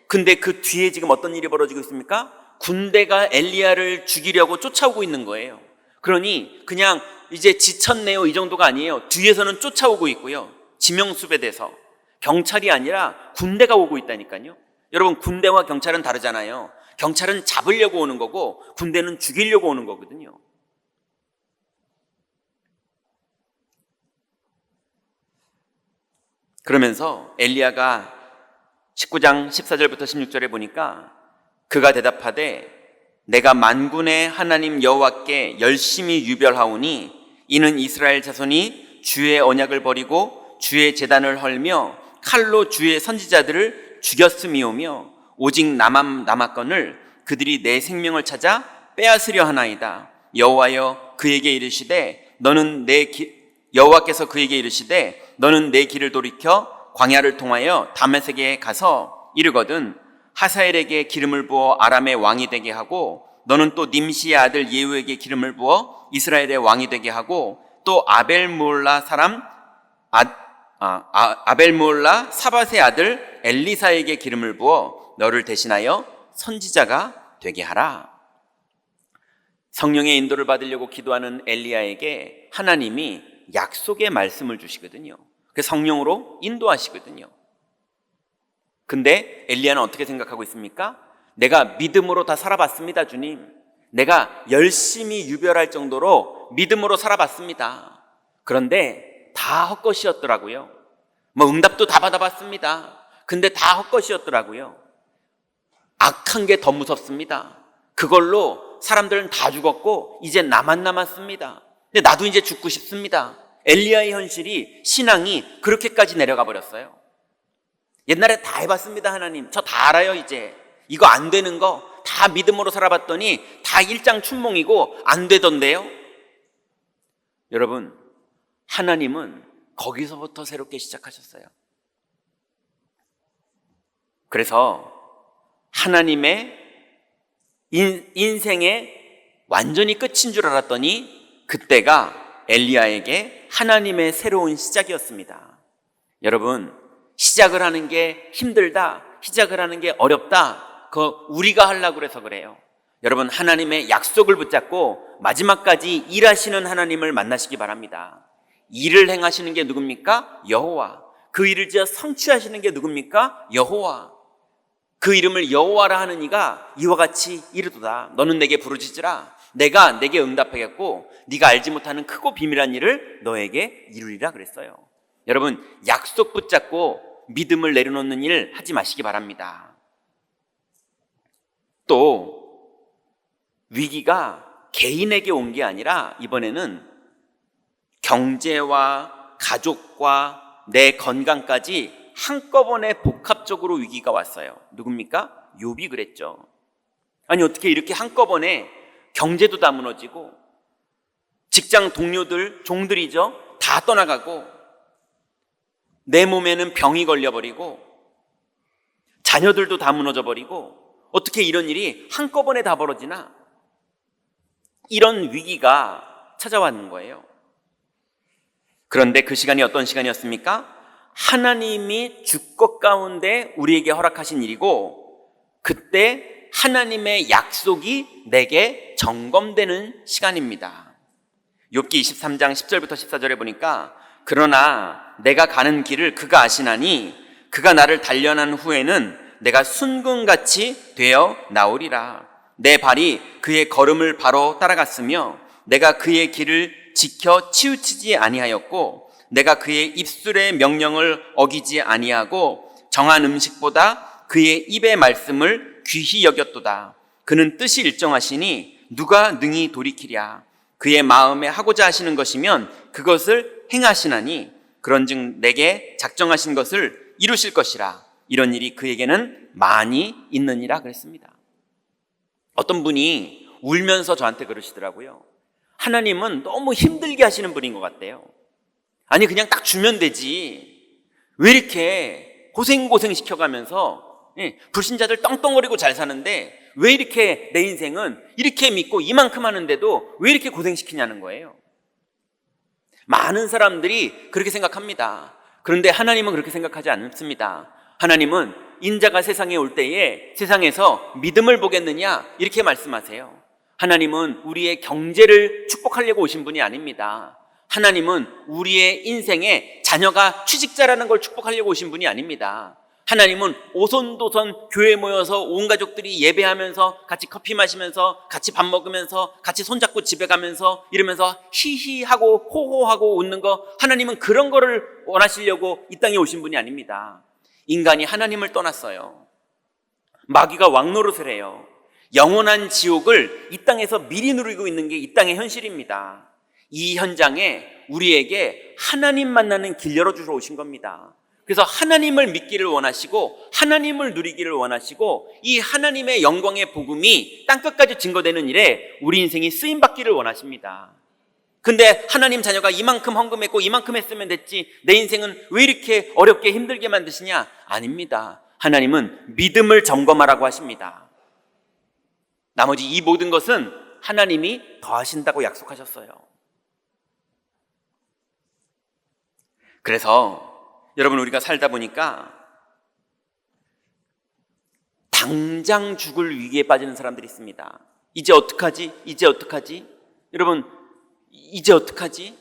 근데 그 뒤에 지금 어떤 일이 벌어지고 있습니까? 군대가 엘리야를 죽이려고 쫓아오고 있는 거예요. 그러니 그냥 이제 지쳤네요 이 정도가 아니에요. 뒤에서는 쫓아오고 있고요. 지명수배돼서 경찰이 아니라 군대가 오고 있다니까요. 여러분, 군대와 경찰은 다르잖아요. 경찰은 잡으려고 오는 거고 군대는 죽이려고 오는 거거든요. 그러면서 엘리야가 19장 14절부터 16절에 보니까 그가 대답하되 내가 만군의 하나님 여호와께 열심히 유별하오니 이는 이스라엘 자손이 주의 언약을 버리고 주의 제단을 헐며 칼로 주의 선지자들을 죽였음이오며 오직 나만 남았건을 그들이 내 생명을 찾아 빼앗으려 하나이다. 여호와여 그에게 이르시되 여호와께서 그에게 이르시되 너는 내 길을 돌이켜 광야를 통하여 다메섹에 가서 이르거든 하사엘에게 기름을 부어 아람의 왕이 되게 하고 너는 또 님시의 아들 예후에게 기름을 부어 이스라엘의 왕이 되게 하고 또 아벨므올라 사밧의 아들 엘리사에게 기름을 부어 너를 대신하여 선지자가 되게 하라. 성령의 인도를 받으려고 기도하는 엘리야에게 하나님이 약속의 말씀을 주시거든요. 그래서 성령으로 인도하시거든요. 근데 엘리야는 어떻게 생각하고 있습니까? 내가 믿음으로 다 살아봤습니다, 주님. 내가 열심히 유별할 정도로 믿음으로 살아봤습니다. 그런데 다 헛것이었더라고요. 응답도 다 받아봤습니다. 근데 다 헛것이었더라고요. 악한 게 더 무섭습니다. 그걸로 사람들은 다 죽었고 이제 나만 남았습니다. 근데 나도 이제 죽고 싶습니다. 엘리야의 현실이, 신앙이 그렇게까지 내려가 버렸어요. 옛날에 다 해봤습니다. 하나님 저 다 알아요. 이제 이거 안 되는 거 다 믿음으로 살아봤더니 다 일장춘몽이고 안 되던데요. 여러분, 하나님은 거기서부터 새롭게 시작하셨어요. 그래서 하나님의 인생의 완전히 끝인 줄 알았더니 그때가 엘리야에게 하나님의 새로운 시작이었습니다. 여러분, 시작을 하는 게 힘들다, 시작을 하는 게 어렵다, 그거 우리가 하려고 그래서 그래요. 여러분, 하나님의 약속을 붙잡고 마지막까지 일하시는 하나님을 만나시기 바랍니다. 일을 행하시는 게 누굽니까? 여호와. 그 일을 지어 성취하시는 게 누굽니까? 여호와. 그 이름을 여호와라 하는 이가 이와 같이 이르도다. 너는 내게 부르짖으라. 내가 내게 응답하겠고 네가 알지 못하는 크고 비밀한 일을 너에게 이루리라 그랬어요. 여러분, 약속 붙잡고 믿음을 내려놓는 일 하지 마시기 바랍니다. 또 위기가 개인에게 온 게 아니라 이번에는 경제와 가족과 내 건강까지 한꺼번에 복합적으로 위기가 왔어요. 누굽니까? 욥이 그랬죠. 아니 어떻게 이렇게 한꺼번에 경제도 다 무너지고 직장 동료들, 종들이죠, 다 떠나가고 내 몸에는 병이 걸려버리고 자녀들도 다 무너져버리고 어떻게 이런 일이 한꺼번에 다 벌어지나? 이런 위기가 찾아왔는 거예요. 그런데 그 시간이 어떤 시간이었습니까? 하나님이 주것 가운데 우리에게 허락하신 일이고 그때 하나님의 약속이 내게 점검되는 시간입니다. 욥기 23장 10절부터 14절에 보니까 그러나 내가 가는 길을 그가 아시나니 그가 나를 단련한 후에는 내가 순금같이 되어 나오리라. 내 발이 그의 걸음을 바로 따라갔으며 내가 그의 길을 지켜 치우치지 아니하였고 내가 그의 입술의 명령을 어기지 아니하고 정한 음식보다 그의 입의 말씀을 귀히 여겼도다. 그는 뜻이 일정하시니 누가 능히 돌이키랴. 그의 마음에 하고자 하시는 것이면 그것을 행하시나니 그런즉 내게 작정하신 것을 이루실 것이라. 이런 일이 그에게는 많이 있느니라 그랬습니다. 어떤 분이 울면서 저한테 그러시더라고요. 하나님은 너무 힘들게 하시는 분인 것 같대요. 아니 그냥 딱 주면 되지 왜 이렇게 고생 시켜가면서 불신자들 떵떵거리고 잘 사는데 왜 이렇게 내 인생은 이렇게 믿고 이만큼 하는데도 왜 이렇게 고생시키냐는 거예요. 많은 사람들이 그렇게 생각합니다. 그런데 하나님은 그렇게 생각하지 않습니다. 하나님은 인자가 세상에 올 때에 세상에서 믿음을 보겠느냐 이렇게 말씀하세요. 하나님은 우리의 경제를 축복하려고 오신 분이 아닙니다. 하나님은 우리의 인생에 자녀가 취직자라는 걸 축복하려고 오신 분이 아닙니다. 하나님은 오손도손 교회에 모여서 온 가족들이 예배하면서 같이 커피 마시면서 같이 밥 먹으면서 같이 손잡고 집에 가면서 이러면서 히히하고 호호하고 웃는 거, 하나님은 그런 거를 원하시려고 이 땅에 오신 분이 아닙니다. 인간이 하나님을 떠났어요. 마귀가 왕노릇을 해요. 영원한 지옥을 이 땅에서 미리 누리고 있는 게 이 땅의 현실입니다. 이 현장에 우리에게 하나님 만나는 길 열어주러 오신 겁니다. 그래서 하나님을 믿기를 원하시고 하나님을 누리기를 원하시고 이 하나님의 영광의 복음이 땅끝까지 증거되는 일에 우리 인생이 쓰임받기를 원하십니다. 근데 하나님 자녀가 이만큼 헌금했고 이만큼 했으면 됐지 내 인생은 왜 이렇게 어렵게 힘들게 만드시냐? 아닙니다. 하나님은 믿음을 점검하라고 하십니다. 나머지 이 모든 것은 하나님이 더하신다고 약속하셨어요. 그래서 여러분, 우리가 살다 보니까 당장 죽을 위기에 빠지는 사람들이 있습니다. 이제 어떡하지? 이제 어떡하지? 여러분, 이제 어떡하지?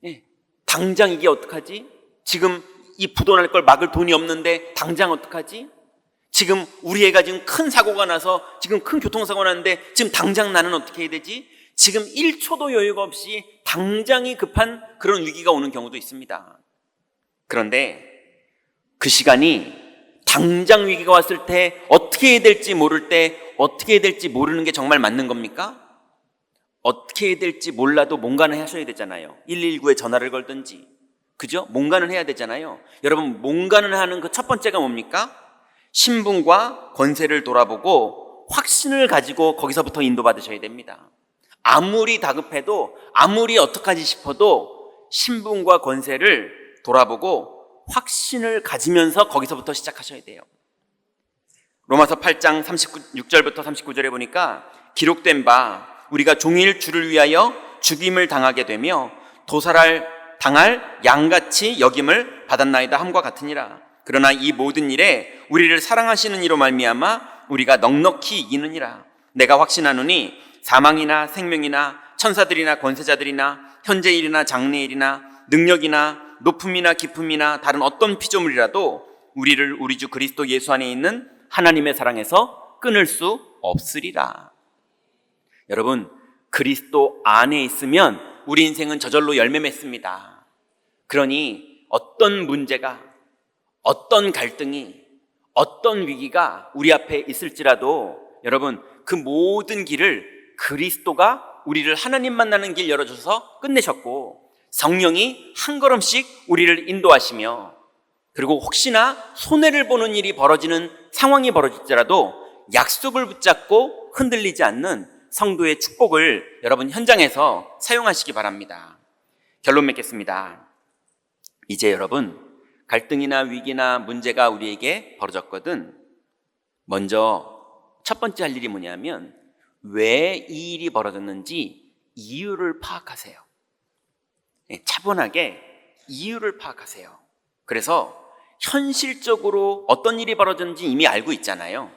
예, 당장 이게 어떡하지? 지금 이 부도 날 걸 막을 돈이 없는데 당장 어떡하지? 지금 우리 애가 지금 큰 사고가 나서 지금 큰 교통사고 났는데 지금 당장 나는 어떻게 해야 되지? 지금 1초도 여유가 없이 당장이 급한 그런 위기가 오는 경우도 있습니다. 그런데 그 시간이 당장 위기가 왔을 때 어떻게 해야 될지 모를 때 어떻게 해야 될지 모르는 게 정말 맞는 겁니까? 어떻게 해야 될지 몰라도 뭔가는 하셔야 되잖아요. 119에 전화를 걸든지, 그죠? 뭔가는 해야 되잖아요. 여러분, 뭔가는 하는 그 첫 번째가 뭡니까? 신분과 권세를 돌아보고 확신을 가지고 거기서부터 인도받으셔야 됩니다. 아무리 다급해도 아무리 어떡하지 싶어도 신분과 권세를 돌아보고 확신을 가지면서 거기서부터 시작하셔야 돼요. 로마서 8장 36절부터 39절에 보니까 기록된 바 우리가 종일 주를 위하여 죽임을 당하게 되며 도살을 당할 양같이 여김을 받았나이다 함과 같으니라. 그러나 이 모든 일에 우리를 사랑하시는 이로 말미암아 우리가 넉넉히 이기느니라. 내가 확신하노니 사망이나 생명이나 천사들이나 권세자들이나 현재일이나 장래일이나 능력이나 높음이나 깊음이나 다른 어떤 피조물이라도 우리를 우리 주 그리스도 예수 안에 있는 하나님의 사랑에서 끊을 수 없으리라. 여러분, 그리스도 안에 있으면 우리 인생은 저절로 열매 맺습니다. 그러니 어떤 문제가, 어떤 갈등이, 어떤 위기가 우리 앞에 있을지라도 여러분, 그 모든 길을 그리스도가 우리를 하나님 만나는 길 열어줘서 끝내셨고 성령이 한 걸음씩 우리를 인도하시며, 그리고 혹시나 손해를 보는 일이 벌어지는 상황이 벌어질지라도 약속을 붙잡고 흔들리지 않는 성도의 축복을 여러분 현장에서 사용하시기 바랍니다. 결론 맺겠습니다. 이제 여러분, 갈등이나 위기나 문제가 우리에게 벌어졌거든 먼저 첫 번째 할 일이 뭐냐면 왜 이 일이 벌어졌는지 이유를 파악하세요. 차분하게 이유를 파악하세요. 그래서 현실적으로 어떤 일이 벌어졌는지 이미 알고 있잖아요.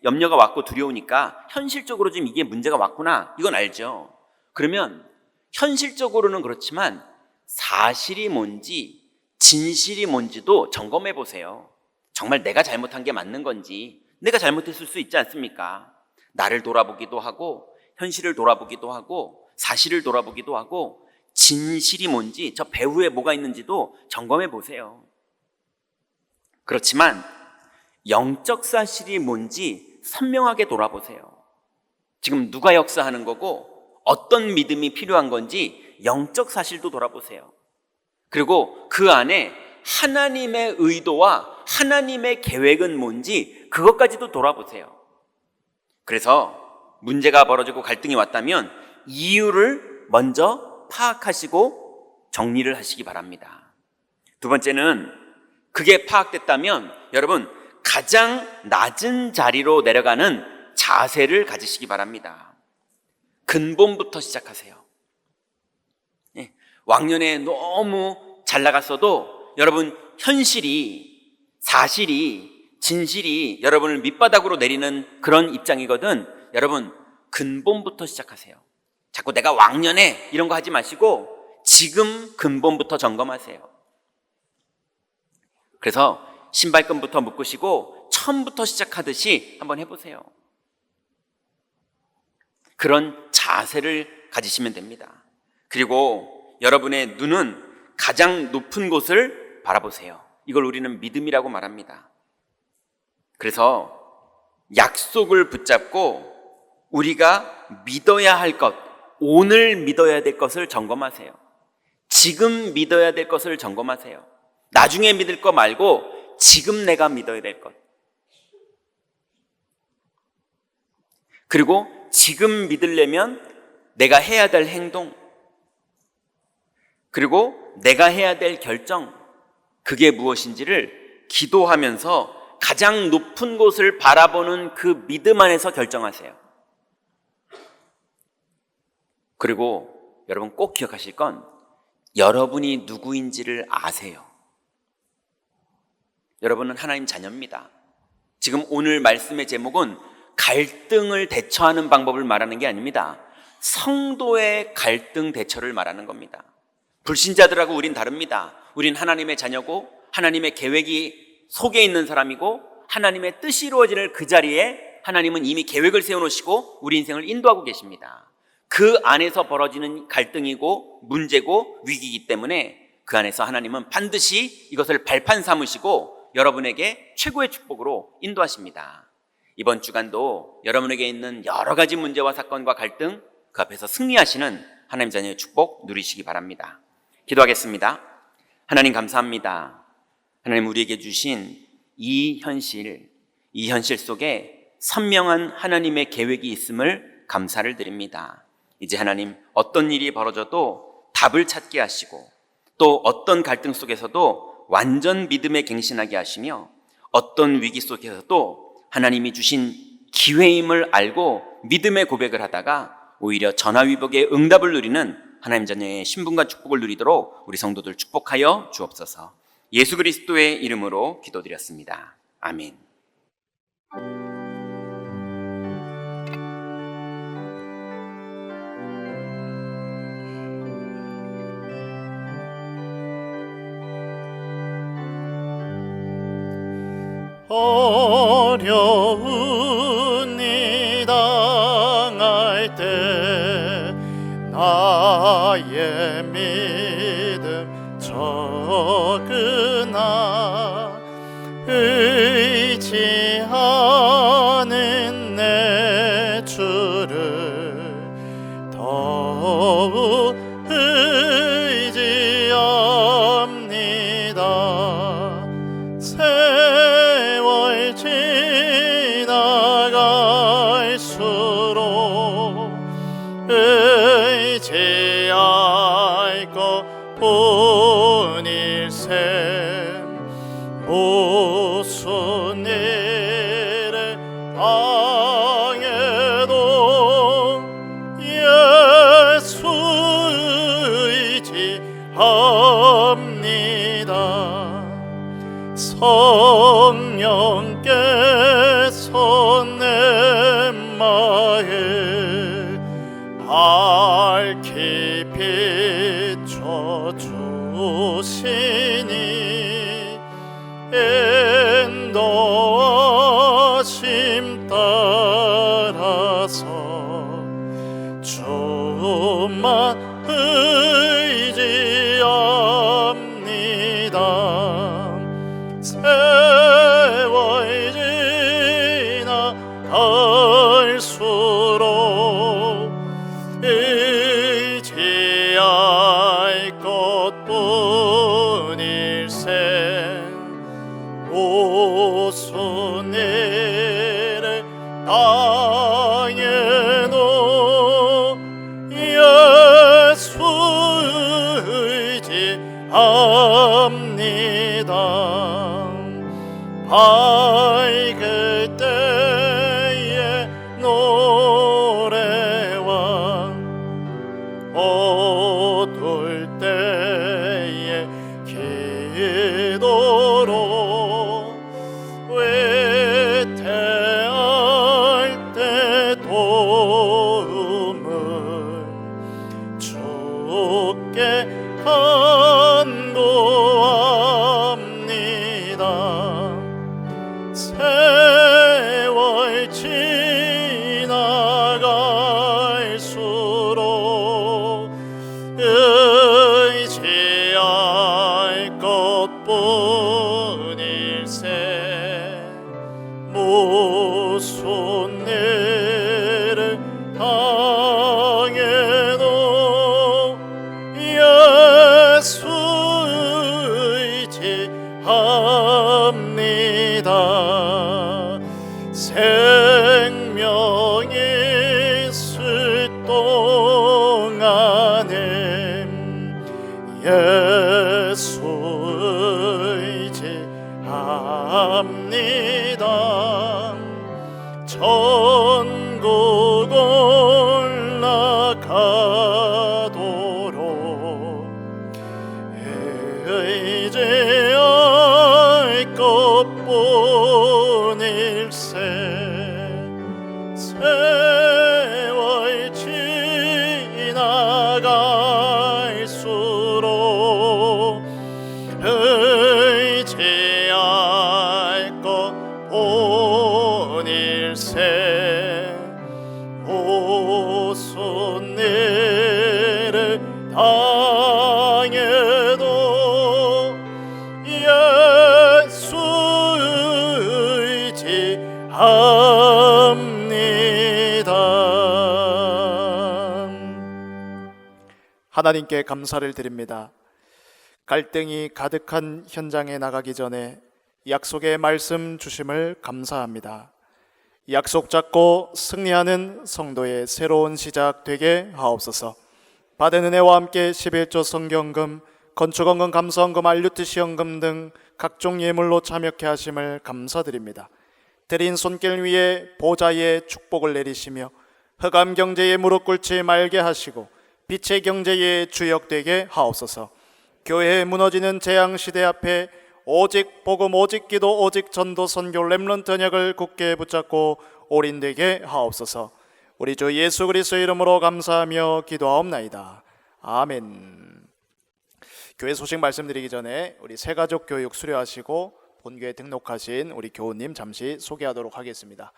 염려가 왔고 두려우니까 현실적으로 지금 이게 문제가 왔구나, 이건 알죠. 그러면 현실적으로는 그렇지만 사실이 뭔지 진실이 뭔지도 점검해 보세요. 정말 내가 잘못한 게 맞는 건지. 내가 잘못했을 수 있지 않습니까? 나를 돌아보기도 하고 현실을 돌아보기도 하고 사실을 돌아보기도 하고 진실이 뭔지, 저 배후에 뭐가 있는지도 점검해 보세요. 그렇지만 영적 사실이 뭔지 선명하게 돌아보세요. 지금 누가 역사하는 거고 어떤 믿음이 필요한 건지 영적 사실도 돌아보세요. 그리고 그 안에 하나님의 의도와 하나님의 계획은 뭔지 그것까지도 돌아보세요. 그래서 문제가 벌어지고 갈등이 왔다면 이유를 먼저 파악하시고 정리를 하시기 바랍니다. 두 번째는 그게 파악됐다면 여러분, 가장 낮은 자리로 내려가는 자세를 가지시기 바랍니다. 근본부터 시작하세요. 왕년에 너무 잘 나갔어도 여러분, 현실이, 사실이, 진실이 여러분을 밑바닥으로 내리는 그런 입장이거든. 여러분, 근본부터 시작하세요. 자꾸 내가 왕년에 이런 거 하지 마시고 지금 근본부터 점검하세요. 그래서 신발끈부터 묶으시고 처음부터 시작하듯이 한번 해보세요. 그런 자세를 가지시면 됩니다. 그리고 여러분의 눈은 가장 높은 곳을 바라보세요. 이걸 우리는 믿음이라고 말합니다. 그래서 약속을 붙잡고 우리가 믿어야 할 것, 오늘 믿어야 될 것을 점검하세요. 지금 믿어야 될 것을 점검하세요. 나중에 믿을 거 말고 지금 내가 믿어야 될 것. 그리고 지금 믿으려면 내가 해야 될 행동, 그리고 내가 해야 될 결정, 그게 무엇인지를 기도하면서 가장 높은 곳을 바라보는 그 믿음 안에서 결정하세요. 그리고 여러분 꼭 기억하실 건 여러분이 누구인지를 아세요. 여러분은 하나님 자녀입니다. 지금 오늘 말씀의 제목은 갈등을 대처하는 방법을 말하는 게 아닙니다. 성도의 갈등 대처를 말하는 겁니다. 불신자들하고 우린 다릅니다. 우린 하나님의 자녀고 하나님의 계획이 속에 있는 사람이고 하나님의 뜻이 이루어지는 그 자리에 하나님은 이미 계획을 세워놓으시고 우리 인생을 인도하고 계십니다. 그 안에서 벌어지는 갈등이고 문제고 위기이기 때문에 그 안에서 하나님은 반드시 이것을 발판 삼으시고 여러분에게 최고의 축복으로 인도하십니다. 이번 주간도 여러분에게 있는 여러 가지 문제와 사건과 갈등, 그 앞에서 승리하시는 하나님 자녀의 축복 누리시기 바랍니다. 기도하겠습니다. 하나님 감사합니다. 하나님 우리에게 주신 이 현실 속에 선명한 하나님의 계획이 있음을 감사를 드립니다. 이제 하나님 어떤 일이 벌어져도 답을 찾게 하시고 또 어떤 갈등 속에서도 완전 믿음에 갱신하게 하시며 어떤 위기 속에서도 하나님이 주신 기회임을 알고 믿음의 고백을 하다가 오히려 전화위복의 응답을 누리는 하나님 자녀의 신분과 축복을 누리도록 우리 성도들 축복하여 주옵소서. 예수 그리스도의 이름으로 기도드렸습니다. 아멘. 어려운 일 당할 때 나의 믿음 적으나 의지하는 내 주를 더욱 의지합니다. 세월 지나갈수록 의지할 것뿐일세. 무슨 일을 당해도 예수 의지합니다. 성령께서 내 마음 밝히 비춰주시니 인도하심 따라서 주만 의지합니다. 세월 지나갈수록 의지할 것뿐일세. 무슨 일을 당해도 예수 의지합니다. 밝을 때의 노래와 어두울 때의 기도로 외태할 때 도움을 주께 간구합니다. 세월 지나갈수록 의지할 것뿐일세. 무슨 예수 의지합니다. 천국 올라가도록 의지할 것뿐일세. 세월 지나갈수록 의지할 것뿐일세. 무슨 일을 당해도 예수 의지합니다. 하나님께 감사를 드립니다. 갈등이 가득한 현장에 나가기 전에 약속의 말씀 주심을 감사합니다. 약속 잡고 승리하는 성도의 새로운 시작 되게 하옵소서. 받은 은혜와 함께 11조 성경금, 건축원금, 감사원금, RUTC연금 등 각종 예물로 참여케 하심을 감사드립니다. 드린 손길 위에 보좌의 축복을 내리시며 흑암 경제에 무릎 꿇지 말게 하시고 빛의 경제에 주역되게 하옵소서. 교회에 무너지는 재앙시대 앞에 오직 복음, 오직 기도, 오직 전도, 선교, 렘넌트 언약을 굳게 붙잡고 올인되게 하옵소서. 우리 주 예수 그리스도의 이름으로 감사하며 기도하옵나이다. 아멘. 교회 소식 말씀드리기 전에 우리 새가족 교육 수료하시고 본교에 등록하신 우리 교우님 잠시 소개하도록 하겠습니다.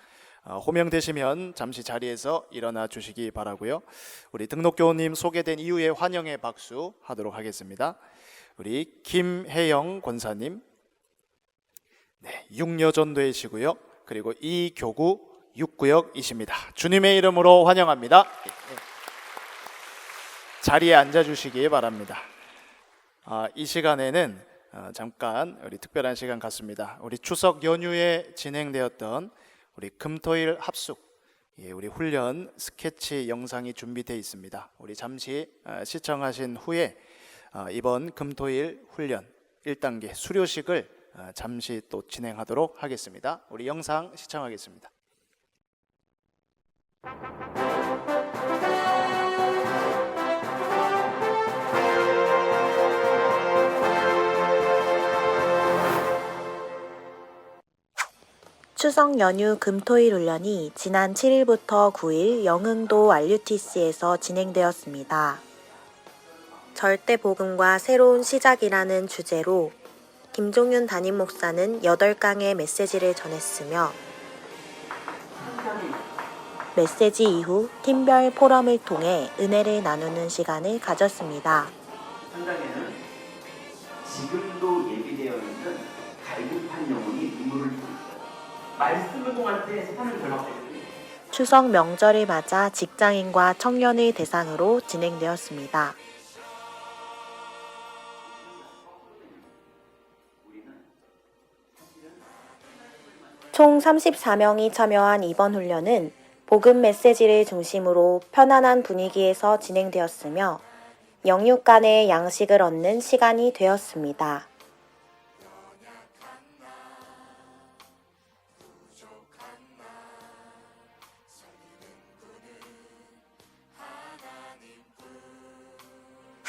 호명되시면 잠시 자리에서 일어나 주시기 바라고요. 우리 등록교우님 소개된 이후에 환영의 박수 하도록 하겠습니다. 우리 김혜영 권사님, 네, 육려전도이시고요. 그리고 이교구 6구역이십니다. 주님의 이름으로 환영합니다. 자리에 앉아주시기 바랍니다. 이 시간에는 잠깐 우리 특별한 시간 갖습니다. 우리 추석 연휴에 진행되었던 우리 금토일 합숙, 우리 훈련 스케치 영상이 준비되어 있습니다. 우리 잠시 시청하신 후에 이번 금토일 훈련 1단계 수료식을 잠시 또 진행하도록 하겠습니다. 우리 영상 시청하겠습니다. 추석 연휴 금토일 훈련이 지난 7일부터 9일 영흥도 RUTC에서 진행되었습니다. 절대 복음과 새로운 시작이라는 주제로 김종윤 담임 목사는 8강의 메시지를 전했으며 메시지 이후 팀별 포럼을 통해 은혜를 나누는 시간을 가졌습니다. 현장에는 지금도 예비되어 있는 갈급한 영혼이 눈물을 흘리고 있어요. 말씀을 통할 때 사탄은 결박되거든요. 추석 명절을 맞아 직장인과 청년을 대상으로 진행되었습니다. 총 34명이 참여한 이번 훈련은 복음 메시지를 중심으로 편안한 분위기에서 진행되었으며 영육 간의 양식을 얻는 시간이 되었습니다.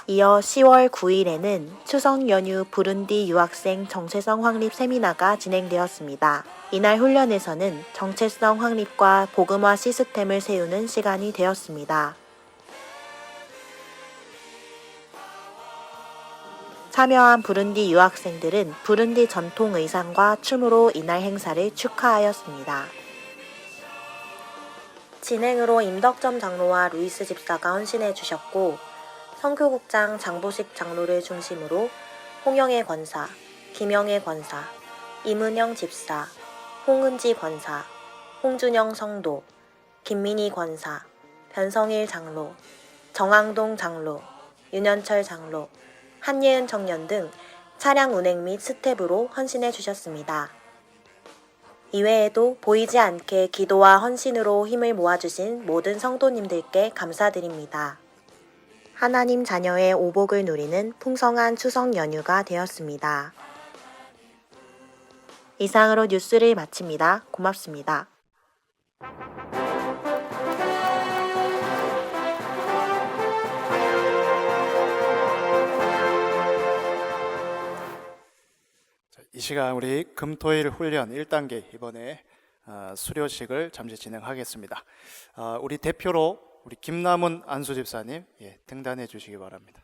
이어 10월 9일에는 추석 연휴 부룬디 유학생 정체성 확립 세미나가 진행되었습니다. 이날 훈련에서는 정체성 확립과 복음화 시스템을 세우는 시간이 되었습니다. 참여한 부룬디 유학생들은 부룬디 전통 의상과 춤으로 이날 행사를 축하하였습니다. 진행으로 임덕점 장로와 루이스 집사가 헌신해 주셨고 선교국장 장보식 장로를 중심으로 홍영애 권사, 김영애 권사, 임은영 집사, 홍은지 권사, 홍준영 성도, 김민희 권사, 변성일 장로, 정항동 장로, 윤현철 장로, 한예은 청년 등 차량 운행 및 스텝으로 헌신해 주셨습니다. 이외에도 보이지 않게 기도와 헌신으로 힘을 모아주신 모든 성도님들께 감사드립니다. 하나님 자녀의 오복을 누리는 풍성한 추석 연휴가 되었습니다. 이상으로 뉴스를 마칩니다. 고맙습니다. 이 시간 우리 금토일 훈련 1단계 이번에 수료식을 잠시 진행하겠습니다. 우리 대표로 우리 김남훈 안수집사님 등단해 주시기 바랍니다.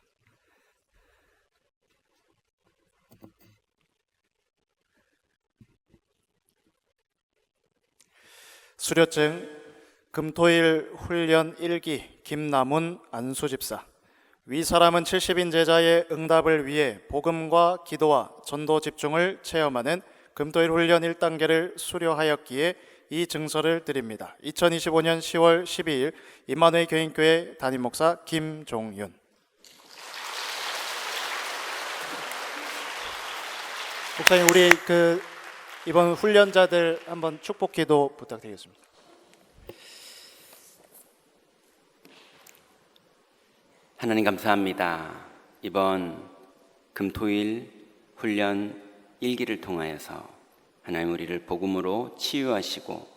수료증 금토일 훈련 1기 김남훈 안수집사. 위 사람은 70인 제자의 응답을 위해 복음과 기도와 전도 집중을 체험하는 금토일 훈련 1단계를 수료하였기에 이 증서를 드립니다. 2025년 10월 12일 임마누엘 교인교회 담임목사 김종윤. 목사님, 우리 이번 훈련자들 한번 축복기도 부탁드리겠습니다. 하나님 감사합니다. 이번 금토일 훈련 1기를 통하여서 하나님 우리를 복음으로 치유하시고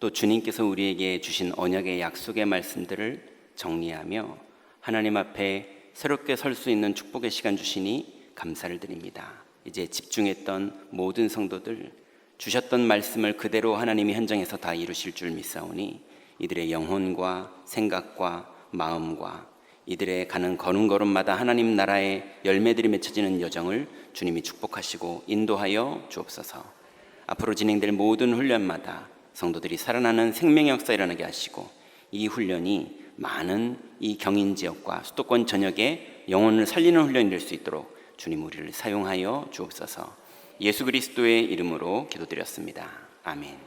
또 주님께서 우리에게 주신 언약의 약속의 말씀들을 정리하며 하나님 앞에 새롭게 설 수 있는 축복의 시간 주시니 감사를 드립니다. 이제 집중했던 모든 성도들 주셨던 말씀을 그대로 하나님이 현장에서 다 이루실 줄 믿사오니 이들의 영혼과 생각과 마음과 이들의 가는 걸음걸음마다 하나님 나라의 열매들이 맺혀지는 여정을 주님이 축복하시고 인도하여 주옵소서. 앞으로 진행될 모든 훈련마다 성도들이 살아나는 생명의 역사 일어나게 하시고 이 훈련이 많은 이 경인지역과 수도권 전역에 영혼을 살리는 훈련이 될 수 있도록 주님 우리를 사용하여 주옵소서. 예수 그리스도의 이름으로 기도드렸습니다. 아멘.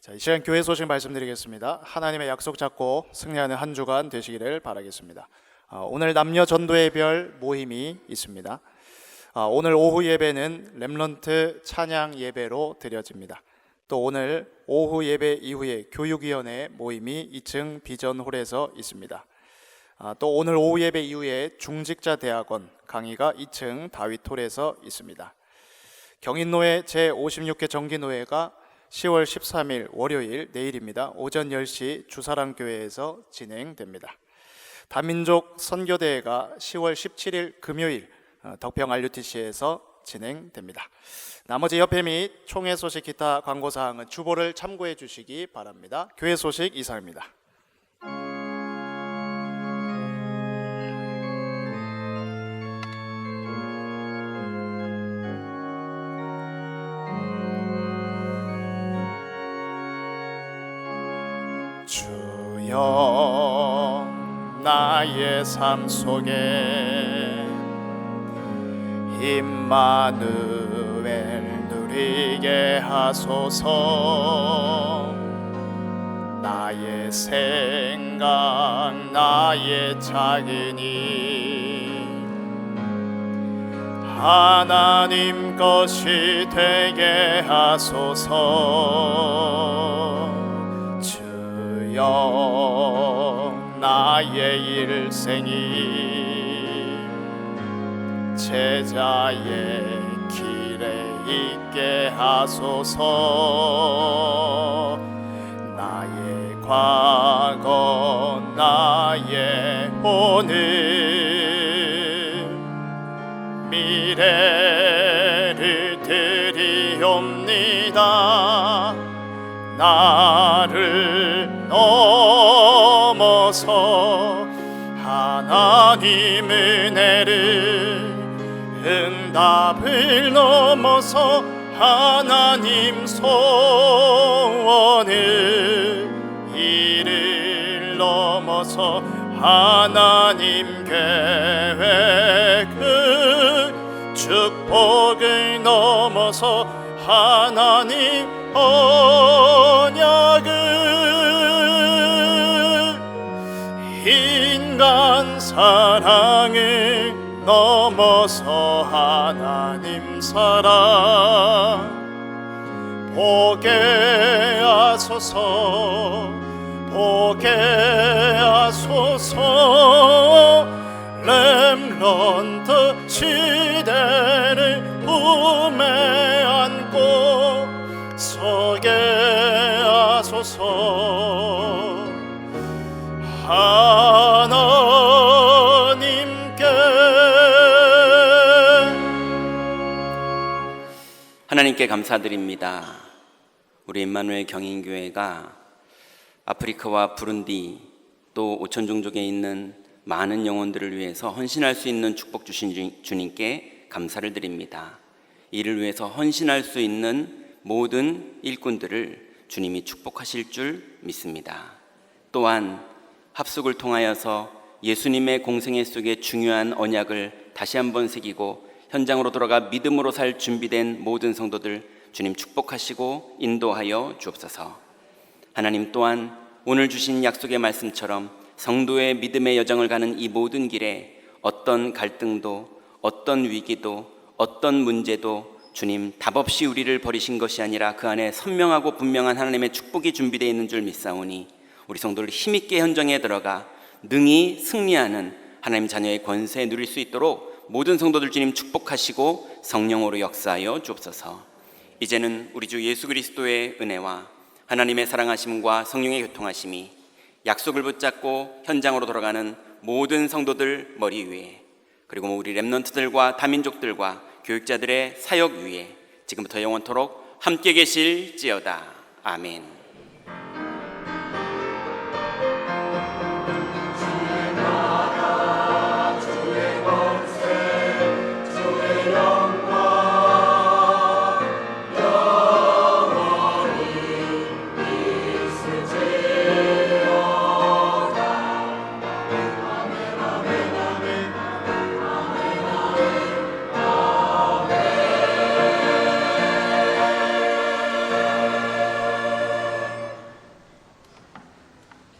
자, 이 시간 교회 소식 말씀드리겠습니다. 하나님의 약속 잡고 승리하는 한 주간 되시기를 바라겠습니다. 오늘 남녀 전도의 별 모임이 있습니다. 오늘 오후 예배는 렘넌트 찬양 예배로 드려집니다. 또 오늘 오후 예배 이후에 교육위원회 모임이 2층 비전홀에서 있습니다. 또 오늘 오후 예배 이후에 중직자 대학원 강의가 2층 다윗홀에서 있습니다. 경인노회 제56회 정기노회가 10월 13일 월요일 내일입니다. 오전 10시 주사랑교회에서 진행됩니다. 다민족 선교대회가 10월 17일 금요일 덕평 RUTC에서 진행됩니다. 나머지 협회 및 총회 소식 기타 광고사항은 주보를 참고해 주시기 바랍니다. 교회 소식 이상입니다. 주여 나의 삶 속에 임마누엘 누리게 하소서. 나의 생각 나의 작은이 하나님 것이 되게 하소서. 나의 일생이 제자의 길에 있게 하소서. 나의 과거 나의 오늘 미래를 드리옵니다. 나를 넘어서 하나님 은혜를 응답을 넘어서 하나님 소원을 이를 넘어서 하나님 계획을 축복을 넘어서 하나님 언약을 인간 사랑을 넘어서 하나님 사랑 보게 하소서. 보게 하소서. 렘넌트 시대를 품에 안고 서게 하소서. 하나님께 하나님께 감사드립니다. 우리 임마누엘 경인교회가 아프리카와 부룬디 또 오천 종족에 있는 많은 영혼들을 위해서 헌신할 수 있는 축복 주신 주님께 감사를 드립니다. 이를 위해서 헌신할 수 있는 모든 일꾼들을 주님이 축복하실 줄 믿습니다. 또한 합숙을 통하여서 예수님의 공생애 속에 중요한 언약을 다시 한번 새기고 현장으로 돌아가 믿음으로 살 준비된 모든 성도들 주님 축복하시고 인도하여 주옵소서. 하나님 또한 오늘 주신 약속의 말씀처럼 성도의 믿음의 여정을 가는 이 모든 길에 어떤 갈등도 어떤 위기도 어떤 문제도 주님 답 없이 우리를 버리신 것이 아니라 그 안에 선명하고 분명한 하나님의 축복이 준비되어 있는 줄 믿사오니 우리 성도를 힘있게 현장에 들어가 능히 승리하는 하나님 자녀의 권세 누릴 수 있도록 모든 성도들 주님 축복하시고 성령으로 역사하여 주옵소서. 이제는 우리 주 예수 그리스도의 은혜와 하나님의 사랑하심과 성령의 교통하심이 약속을 붙잡고 현장으로 돌아가는 모든 성도들 머리 위에, 그리고 우리 렘넌트들과 다민족들과 교육자들의 사역 위에 지금부터 영원토록 함께 계실지어다. 아멘.